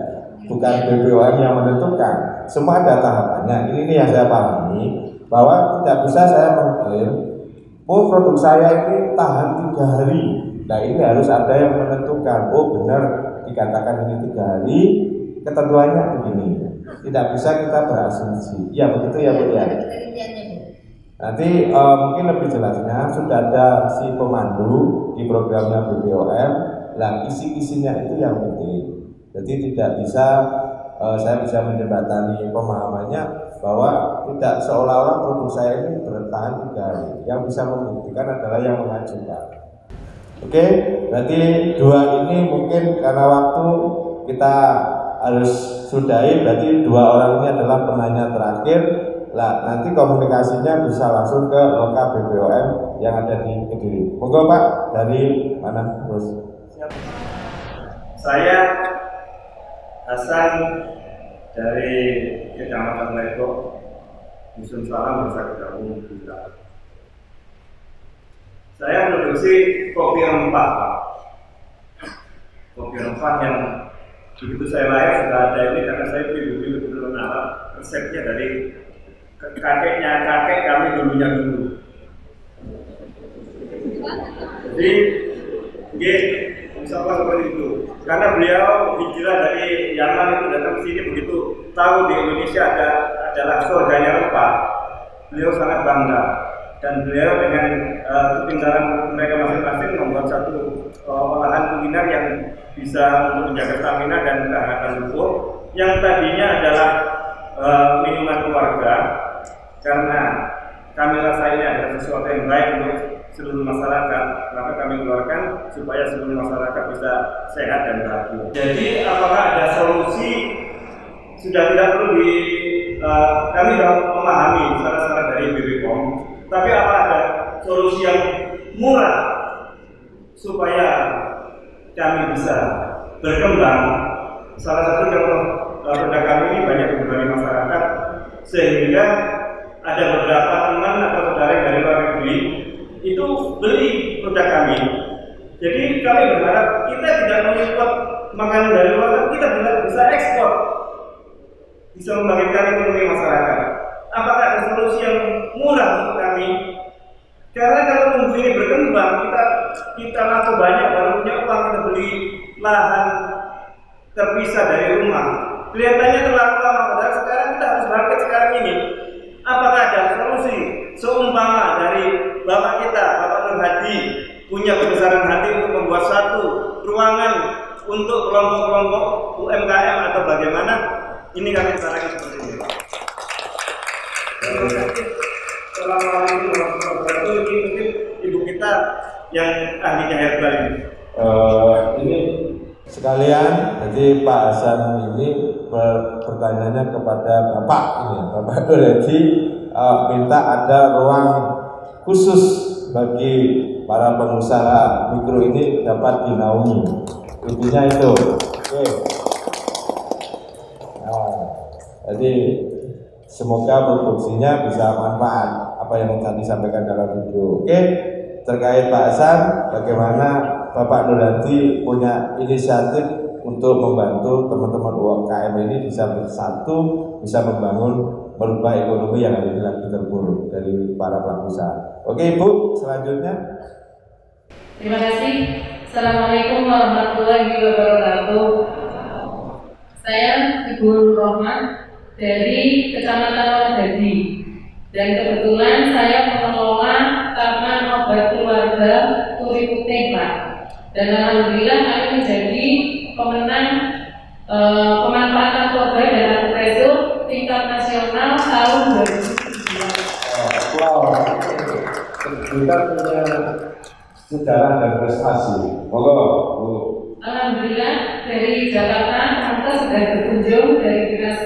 bukan BPOM yang menentukan. Semua ada tahapannya. Ini yang saya pahami bahwa tidak bisa saya mengklaim, oh produk saya ini tahan 3 hari. Nah ini harus ada yang menentukan. Oh benar dikatakan ini 3 hari, ketentuannya begini. Tidak bisa kita berasumsi. Ya begitu ya Bu ya. Nanti mungkin lebih jelasnya sudah ada si pemandu di programnya BPOM. Nah kisi-kisinya itu yang penting. Jadi tidak bisa saya bisa menjembatani pemahamannya bahwa tidak seolah-olah produk saya ini bertahan 3 hari. Yang bisa membuktikan adalah yang mengajukan. Oke, berarti 2 ini mungkin karena waktu kita harus sudahi. Berarti 2 orang ini adalah penanya terakhir. Lah nanti komunikasinya bisa langsung ke loka BPOM yang ada di Kediri. Monggo Pak, dari mana terus? Saya Hasan dari Kecamatan Legok, Dusun Salam, Desa Kedawung, Blitar. Saya produksi kopi rempah, Pak. Kopi rempah yang begitu saya lahir sudah ada ini karena saya ibu-ibu betul Arab, resepnya dari kakeknya kakek kami dulunya dulu. Jadi, insya Allah seperti itu. Karena beliau hijrah dari Yaman itu datang ke sini begitu tahu di Indonesia adalah surganya rempah. Beliau sangat bangga dan beliau dengan kepintaran mereka masing-masing membuat satu olahan kuliner yang bisa untuk menjaga stamina dan kehangatan tubuh. Yang tadinya adalah minuman keluarga, karena kami rasa ini adalah sesuatu yang baik untuk seluruh masyarakat, maka kami keluarkan supaya seluruh masyarakat bisa sehat dan bahagia. Jadi apakah ada solusi? Sudah tidak perlu kami sudah memahami syarat-syarat dari BPOM, tapi apa ada solusi yang murah supaya kami bisa berkembang? Salah satu contoh produk kami ini banyak dibeli masyarakat, sehingga ada beberapa teman atau saudara dari luar negeri itu beli produk kami. Jadi kami berharap kita tidak mengimpor makanan dari luar, kita bisa ekspor, bisa membangkitkan ekonomi masyarakat. Apakah ada solusi yang murah untuk kami? Karena kalau tunggu ini berkembang, kita laku banyak, baru punya uang, kita beli lahan terpisah dari rumah. Kelihatannya terlalu lama, padahal sekarang kita harus bangkit sekarang ini. Apakah ada solusi seumpama dari Bapak kita, Bapak Nur Hadi, punya kebesaran hati untuk membuat satu ruangan untuk kelompok-kelompok UMKM atau bagaimana? Ini kami sarankan seperti ini. Assalamualaikum warahmatullahi wabarakatuh. Ini mungkin ibu kita yang ahlinya herbal ini. Ini sekalian, jadi Pak Hasan ini pertanyaannya kepada Bapak ini, Bapak Nur Hadi minta ada ruang khusus bagi para pengusaha mikro ini dapat dinaungi. Intinya itu. Oke. Nah, jadi semoga produksinya bisa manfaat apa yang tadi disampaikan dalam video. Oke. Terkait Pak Hasan, bagaimana Bapak Nur Hadi punya inisiatif untuk membantu teman-teman UMKM ini bisa bersatu, bisa membangun, merubah ekonomi yang hari ini lagi terpuruk dari para pelaku usaha. Oke Ibu, selanjutnya. Terima kasih. Assalamualaikum warahmatullahi wabarakatuh. Saya Ibu Rohman dari Kecamatan Lodadi, dan kebetulan saya mengelola Taman Obat Keluarga Turi Putih, Pak. Dan alhamdulillah kami menjadi pemenang pemanfaatan program dana preso tingkat nasional tahun 2017. Wow, kita punya sejarah dan prestasi. Monggo. Alhamdulillah dari Jakarta kita sudah berkunjung, dari Dinas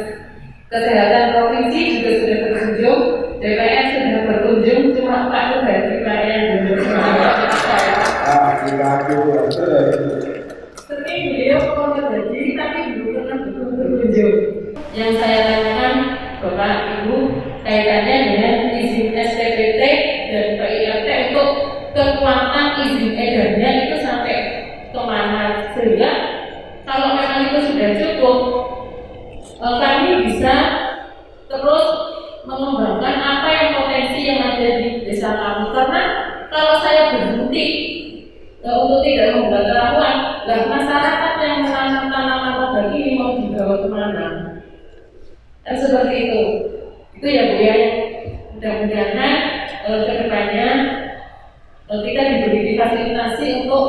Kesehatan Provinsi juga sudah berkunjung, DPR sudah berkunjung. berkunjung, cuma takut dari saya dulu. Sering beliau kalau terjadi, tapi belum pernah berkunjung. Yang saya tanyakan Bapak Ibu kaitannya dengan izin SPPT dan PIRT untuk kekuatan izin edarnya itu sampai kemana, sehingga kalau memang itu sudah cukup, kami bisa terus mengembangkan apa yang potensi yang ada di desa kami. Karena kalau saya berhenti untuk tidak membuat terawan, masyarakat yang menanam tanaman obat ini mau dibawa kemana? Dan seperti itu ya Bu ya. Mudah-mudahan kedepannya kita diberi difasilitasi untuk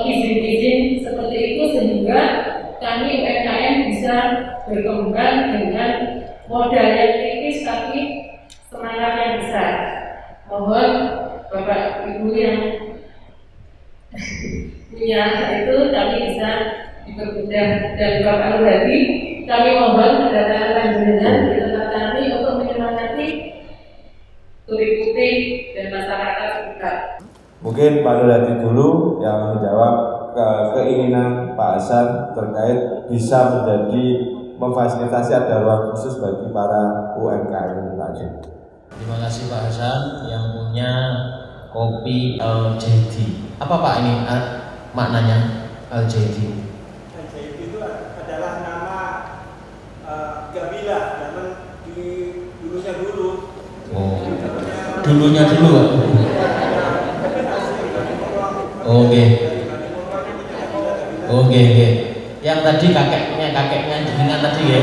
izin-izin seperti itu, sehingga kami UMKM bisa berkembang dengan modal yang tipis tapi semangat yang besar. Mohon Bapak Ibu yang punya itu kami bisa dipermudah, dan Bapak Luhadi kami mohon kedatangan panjenengan di tempat kami untuk menyemangati Turi Putih dan masyarakat sekitar. Mungkin Pak Luhadi dulu yang menjawab keinginan Pak Hasan terkait bisa menjadi memfasilitasi ada ruang khusus bagi para UMKM tadi. Terima kasih Pak Hasan yang punya kopi LJD. Apa Pak ini maknanya LJD? LJD itu adalah nama Gabila zaman dulunya dulu. Oh, dulunya dulu. Oke. Yang tadi kakeknya jenengan tadi ya.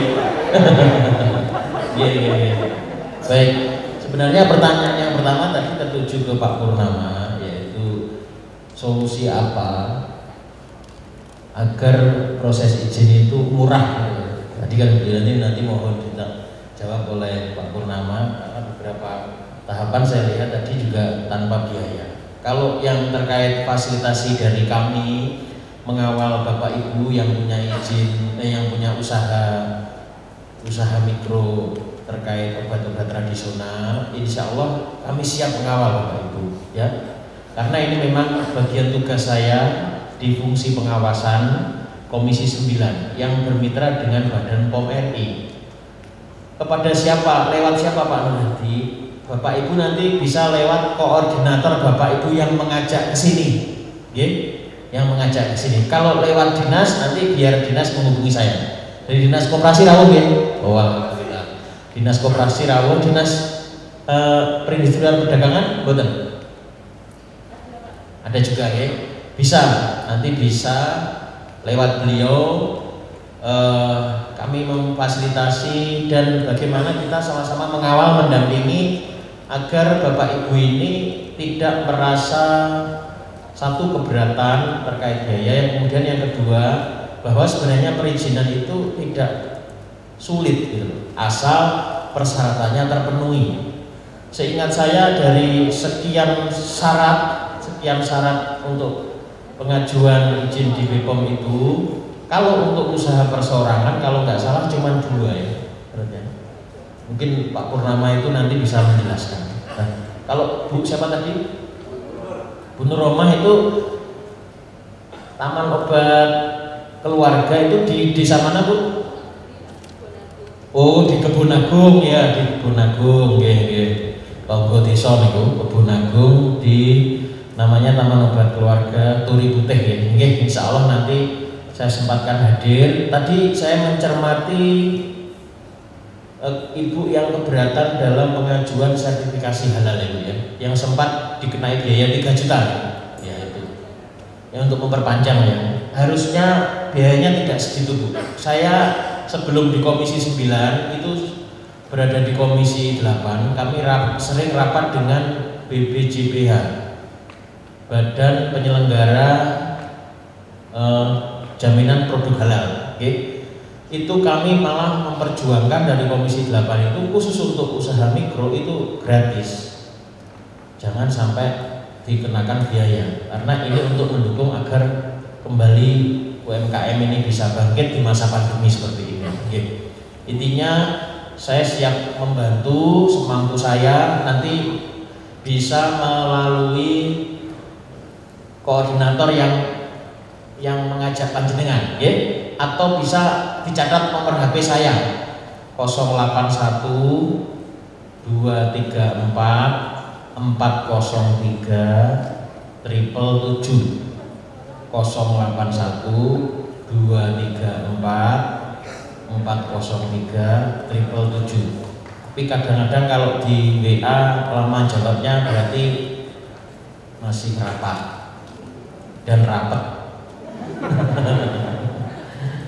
Iya. Baik. Sebenarnya pertanyaan yang pertama tadi tertuju ke Pak Purnama, yaitu solusi apa agar proses izin itu murah. Tadi kan nanti mohon kita jawab oleh Pak Purnama, karena beberapa tahapan saya lihat tadi juga tanpa biaya. Kalau yang terkait fasilitasi dari kami mengawal Bapak Ibu yang punya izin, yang punya usaha mikro terkait obat-obat tradisional, insya Allah kami siap mengawal Bapak Ibu ya, karena ini memang bagian tugas saya di fungsi pengawasan Komisi 9 yang bermitra dengan Badan POM RI. Kepada siapa, lewat siapa Pak Nurhadi? Bapak Ibu nanti bisa lewat koordinator Bapak Ibu yang mengajak ke sini, yang mengajak ke sini. Kalau lewat dinas nanti biar dinas menghubungi saya. Dari Dinas Koperasi Rawon ya. Oh, Dinas Koperasi Rawon, Dinas Perindustrian Perdagangan, betul. Ada juga ya. Bisa, nanti bisa lewat beliau kami memfasilitasi dan bagaimana kita sama-sama mengawal, mendampingi agar Bapak Ibu ini tidak merasa satu keberatan terkait biaya, yang kemudian yang kedua bahwa sebenarnya perizinan itu tidak sulit gitu, asal persyaratannya terpenuhi. Seingat saya dari sekian syarat untuk pengajuan izin di BPOM itu, kalau untuk usaha perseorangan kalau nggak salah cuma 2 ya. Mungkin Pak Purnama itu nanti bisa menjelaskan. Nah, kalau Bu siapa tadi? Bu Nur Romah itu taman obat keluarga itu di desa mana Bu? Oh, di Kebun Agung ya, di Kebun Agung, nggih. Kanggo desa niku Kebun Agung di namanya Taman Obat Keluarga Turi Putih ya. Nggih, insyaallah nanti saya sempatkan hadir. Tadi saya mencermati ibu yang keberatan dalam pengajuan sertifikasi halal itu ya, yang sempat dikenai biaya 3 juta ya itu. Ya untuk memperpanjang ya. Harusnya biayanya tidak segitu Bu. Saya sebelum di Komisi 9 itu berada di Komisi 8, kami sering rapat dengan BPJPH, Badan Penyelenggara Jaminan Produk Halal. Okay. Itu kami malah memperjuangkan dari Komisi 8 itu khusus untuk usaha mikro itu gratis, jangan sampai dikenakan biaya, karena ini untuk mendukung agar kembali UMKM ini bisa bangkit di masa pandemi seperti ini. Okay. Intinya saya siap membantu semampu saya, nanti bisa melalui koordinator yang mengajak panjenengan, ya, atau bisa dicatat nomor HP saya 081 234 403 777 081 234 403 777. Tapi kadang-kadang kalau di WA lama jawabnya berarti masih rapat dan rapet.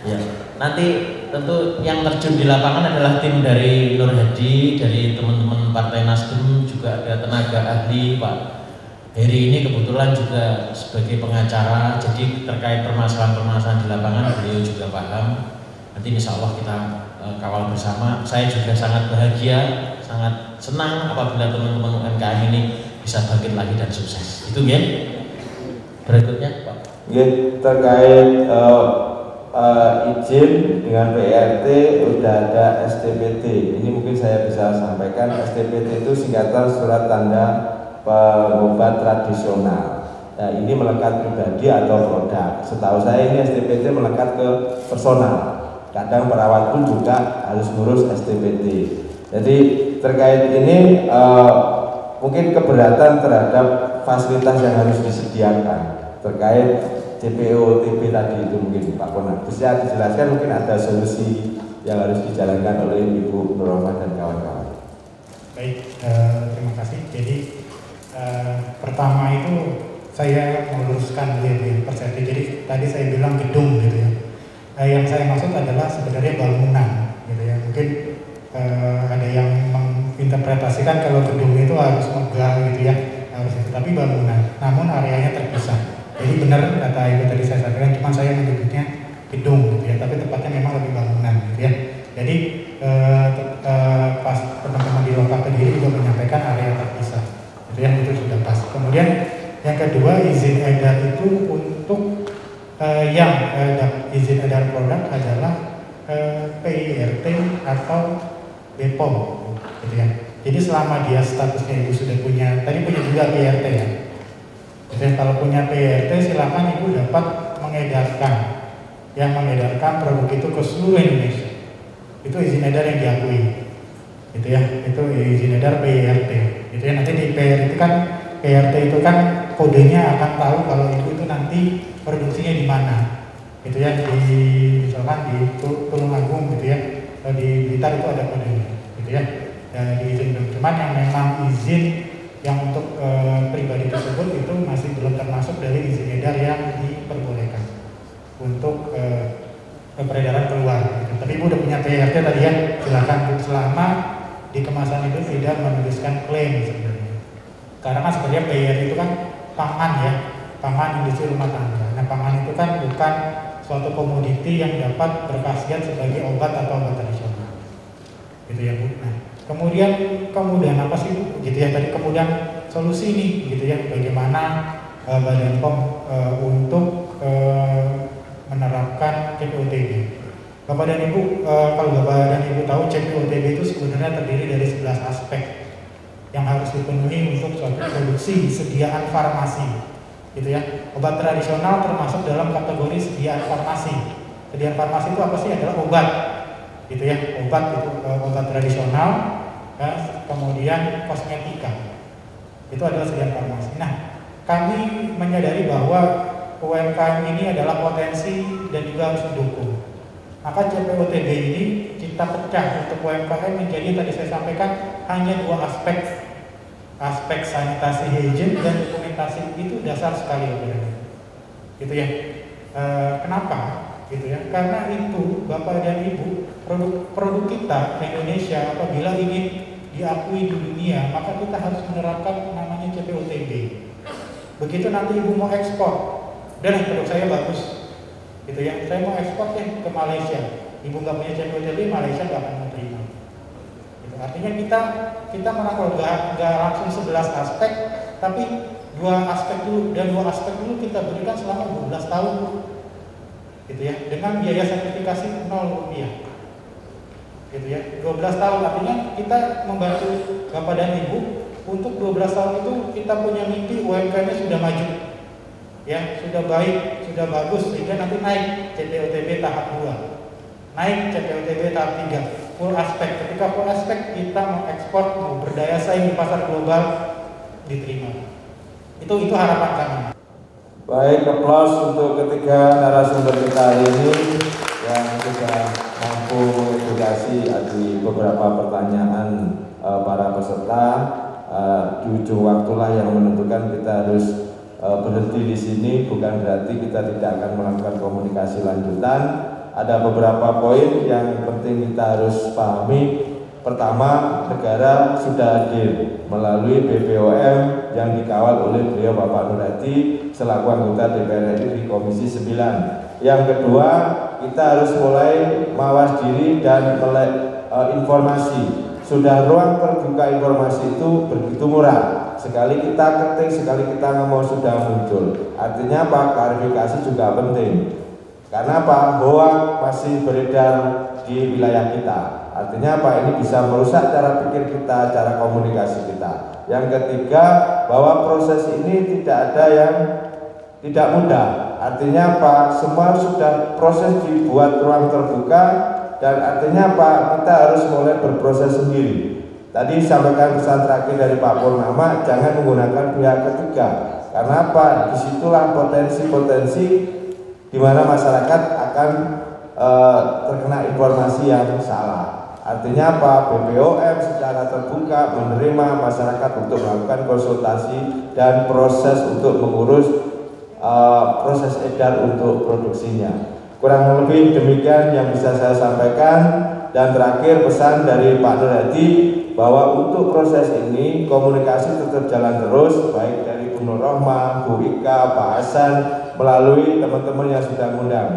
Ya, nanti tentu yang terjun di lapangan adalah tim dari Nur Hadi, dari teman-teman Partai Nasdem, juga ada tenaga ahli Pak Heri ini kebetulan juga sebagai pengacara, jadi terkait permasalahan-permasalahan di lapangan beliau juga paham. Nanti insya Allah kita kawal bersama. Saya juga sangat bahagia, sangat senang apabila teman-teman UMKM ini bisa bangkit lagi dan sukses. Itu ya. Berikutnya Pak. Ya, terkait izin dengan PRT udah ada STPT. Ini mungkin saya bisa sampaikan. STPT itu singkatan surat tanda pengobat tradisional. Nah, ini melekat pribadi atau produk. Setahu saya ini STPT melekat ke personal. Kadang perawat pun juga harus ngurus STPT. Jadi terkait ini mungkin keberatan terhadap fasilitas yang harus disediakan terkait CPO-TB tadi itu mungkin Pak Kona bisa dijelaskan, mungkin ada solusi yang harus dijalankan oleh Ibu Nur Rahman dan kawan-kawan. Baik, terima kasih. Jadi pertama itu saya meluruskan dulu persepsi. Jadi tadi saya bilang gedung gitu ya. Yang saya maksud adalah sebenarnya bangunan gitu ya. Mungkin ada yang menginterpretasikan kalau gedung itu harus megah gitu ya, harus itu, tapi bangunan. Namun areanya terpisah. Jadi benar kata Ibu tadi saya sampaikan, cuma saya menyebutnya gedung gitu ya, tapi tepatnya memang lebih bangunan gitu ya. Jadi pas teman-teman di lokal Kediri juga menyampaikan area terpisah gitu ya, itu sudah pas. Kemudian yang kedua, izin edar itu untuk izin edar produk adalah PIRT atau BPOM gitu ya. Jadi selama dia statusnya Ibu sudah punya, tadi punya juga PIRT ya. Jadi kalau punya PIRT silakan Ibu dapat mengedarkan produk itu ke seluruh Indonesia. Itu izin edar yang diakui. Gitu ya. Itu izin edar PIRT. Gitu ya. Nanti di PIRT itu kan kodenya akan tahu kalau itu nanti produksinya di mana. Gitu ya. Misalkan di Tulungagung gitu ya. Di Blitar itu ada kodenya. Gitu ya. Di izin cuman yang memang izin yang untuk pribadi tersebut itu masih belum termasuk dari izin edar yang diperbolehkan untuk peredaran keluar gitu. Tapi Ibu udah punya PRT tadi ya, silakan selama di kemasan itu tidak menuliskan klaim sebenarnya. Karena kan sebenarnya PRT itu kan pangan ya, pangan industri rumah tangga. Nah, pangan itu kan bukan suatu komoditi yang dapat berkhasiat sebagai obat atau obat tradisional. Gitu ya Bu. Nah, kemudian apa sih Bu? Gitu ya, tadi kemudian solusi ini gitu ya, bagaimana Badan POM untuk menerapkan CPO-TB. Bapak dan Ibu, kalau Bapak dan Ibu tahu CPO-TB itu sebenarnya terdiri dari 11 aspek yang harus dipenuhi untuk suatu produksi sediaan farmasi. Gitu ya. Obat tradisional termasuk dalam kategori sediaan farmasi. Sediaan farmasi itu apa sih? Adalah obat. Gitu ya. Obat itu obat tradisional, ya, kemudian kosmetika. Itu adalah sediaan farmasi. Nah, kami menyadari bahwa UMKM ini adalah potensi dan juga harus didukung. Maka CPO-TB ini kita pecah untuk UMKM menjadi, tadi saya sampaikan, hanya 2 aspek. Aspek sanitasi higien dan dokumentasi itu dasar sekali ya, gitu ya. Kenapa? Gitu ya. Karena itu Bapak dan Ibu, produk kita Indonesia apabila ingin diakui di dunia, maka kita harus menerapkan namanya CPO-TB. Begitu nanti Ibu mau ekspor, dan produk saya bagus, gitu ya, saya mau ekspor ke Malaysia, Ibu nggak punya CPO-TB, Malaysia nggak akan menerima. Gitu. Artinya kita merangkul nggak langsung 11 aspek, tapi 2 aspek dulu, dan 2 aspek dulu kita berikan selama 12 tahun, gitu ya, dengan biaya sertifikasi 0 rupiah. gitu ya. 12 tahun artinya kita membantu Bapak dan Ibu untuk 12 tahun itu kita punya mimpi UMKM-nya sudah maju, ya sudah baik, sudah bagus, sehingga nanti naik CPOTB tahap 2, naik CPOTB tahap 3, full aspek. Ketika full aspek kita mengekspor, mau berdaya saing di pasar global diterima. Itu harapan kami. Baik, aplaus untuk ketiga narasumber kita hari ini yang sudah mampu mengedukasi di beberapa pertanyaan para peserta. Di ujung waktulah yang menentukan kita harus berhenti di sini, bukan berarti kita tidak akan melakukan komunikasi lanjutan. Ada beberapa poin yang penting kita harus pahami. Pertama, negara sudah hadir melalui BPOM yang dikawal oleh beliau Bapak Nur Hadi selaku anggota DPR RI di Komisi 9. Yang kedua, kita harus mulai mawas diri dan melek informasi. Sudah ruang terbuka informasi itu begitu murah. Sekali kita ketik, sekali kita ngomong sudah muncul. Artinya apa? Klarifikasi juga penting. Karena apa? Hoax masih beredar di wilayah kita. Artinya apa? Ini bisa merusak cara pikir kita, cara komunikasi kita. Yang ketiga, bahwa proses ini tidak ada yang tidak mudah. Artinya apa? Semua sudah proses dibuat ruang terbuka. Dan artinya apa? Kita harus mulai berproses sendiri. Tadi sampaikan pesan terakhir dari Pak Purnama, jangan menggunakan pihak ketiga. Karena apa? Disitulah potensi-potensi di mana masyarakat akan terkena informasi yang salah. Artinya apa? BPOM secara terbuka menerima masyarakat untuk melakukan konsultasi dan proses untuk mengurus proses edar untuk produksinya. Kurang lebih demikian yang bisa saya sampaikan. Dan terakhir pesan dari Pak Nur Hadi bahwa untuk proses ini komunikasi tetap jalan terus, baik dari Bu Nur Rohmah, Bu Ika, Pak Hasan melalui teman-teman yang sudah mengundang.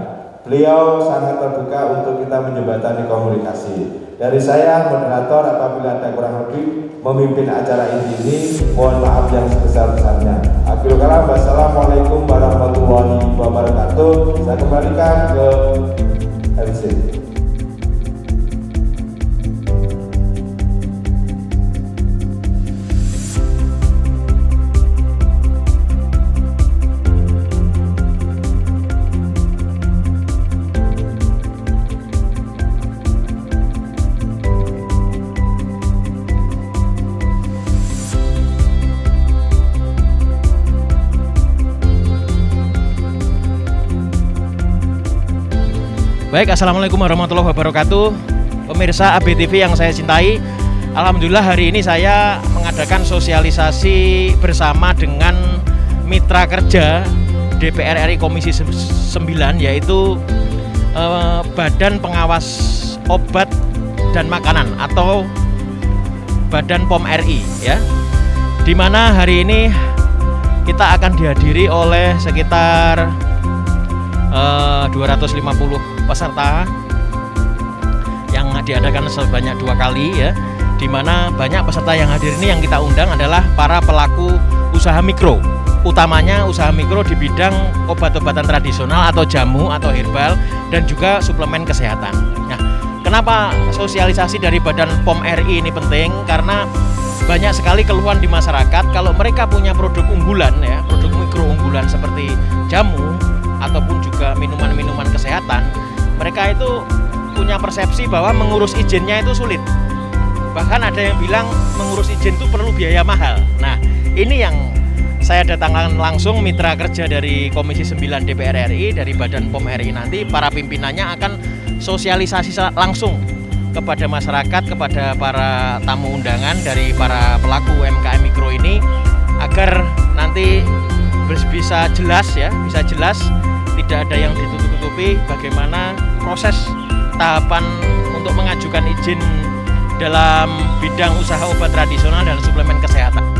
Beliau sangat terbuka untuk kita menjembatani komunikasi. Dari saya moderator, apabila ada kurang lebih memimpin acara ini, mohon maaf yang sebesar-besarnya. Akhirul kalam, wassalamualaikum warahmatullahi wabarakatuh. Saya kembalikan ke MC. Baik, assalamualaikum warahmatullahi wabarakatuh. Pemirsa ABTV yang saya cintai, alhamdulillah hari ini saya mengadakan sosialisasi bersama dengan mitra kerja DPR RI Komisi 9, yaitu Badan Pengawas Obat dan Makanan atau Badan POM RI, ya. Dimana hari ini kita akan dihadiri oleh sekitar 250 peserta yang diadakan sebanyak 2 kali, ya, di mana banyak peserta yang hadir ini yang kita undang adalah para pelaku usaha mikro, utamanya usaha mikro di bidang obat-obatan tradisional atau jamu atau herbal dan juga suplemen kesehatan. Nah, kenapa sosialisasi dari Badan POM RI ini penting? Karena banyak sekali keluhan di masyarakat kalau mereka punya produk unggulan, ya, produk mikro unggulan seperti jamu ataupun juga minuman-minuman kesehatan, mereka itu punya persepsi bahwa mengurus izinnya itu sulit. Bahkan ada yang bilang mengurus izin itu perlu biaya mahal. Nah, ini yang saya datangkan langsung mitra kerja dari Komisi 9 DPR RI, dari Badan POM RI. Nanti para pimpinannya akan sosialisasi langsung kepada masyarakat, kepada para tamu undangan dari para pelaku UMKM mikro ini, agar nanti bisa jelas, ya, bisa jelas, tidak ada yang ditutup-tutupi bagaimana proses tahapan untuk mengajukan izin dalam bidang usaha obat tradisional dan suplemen kesehatan.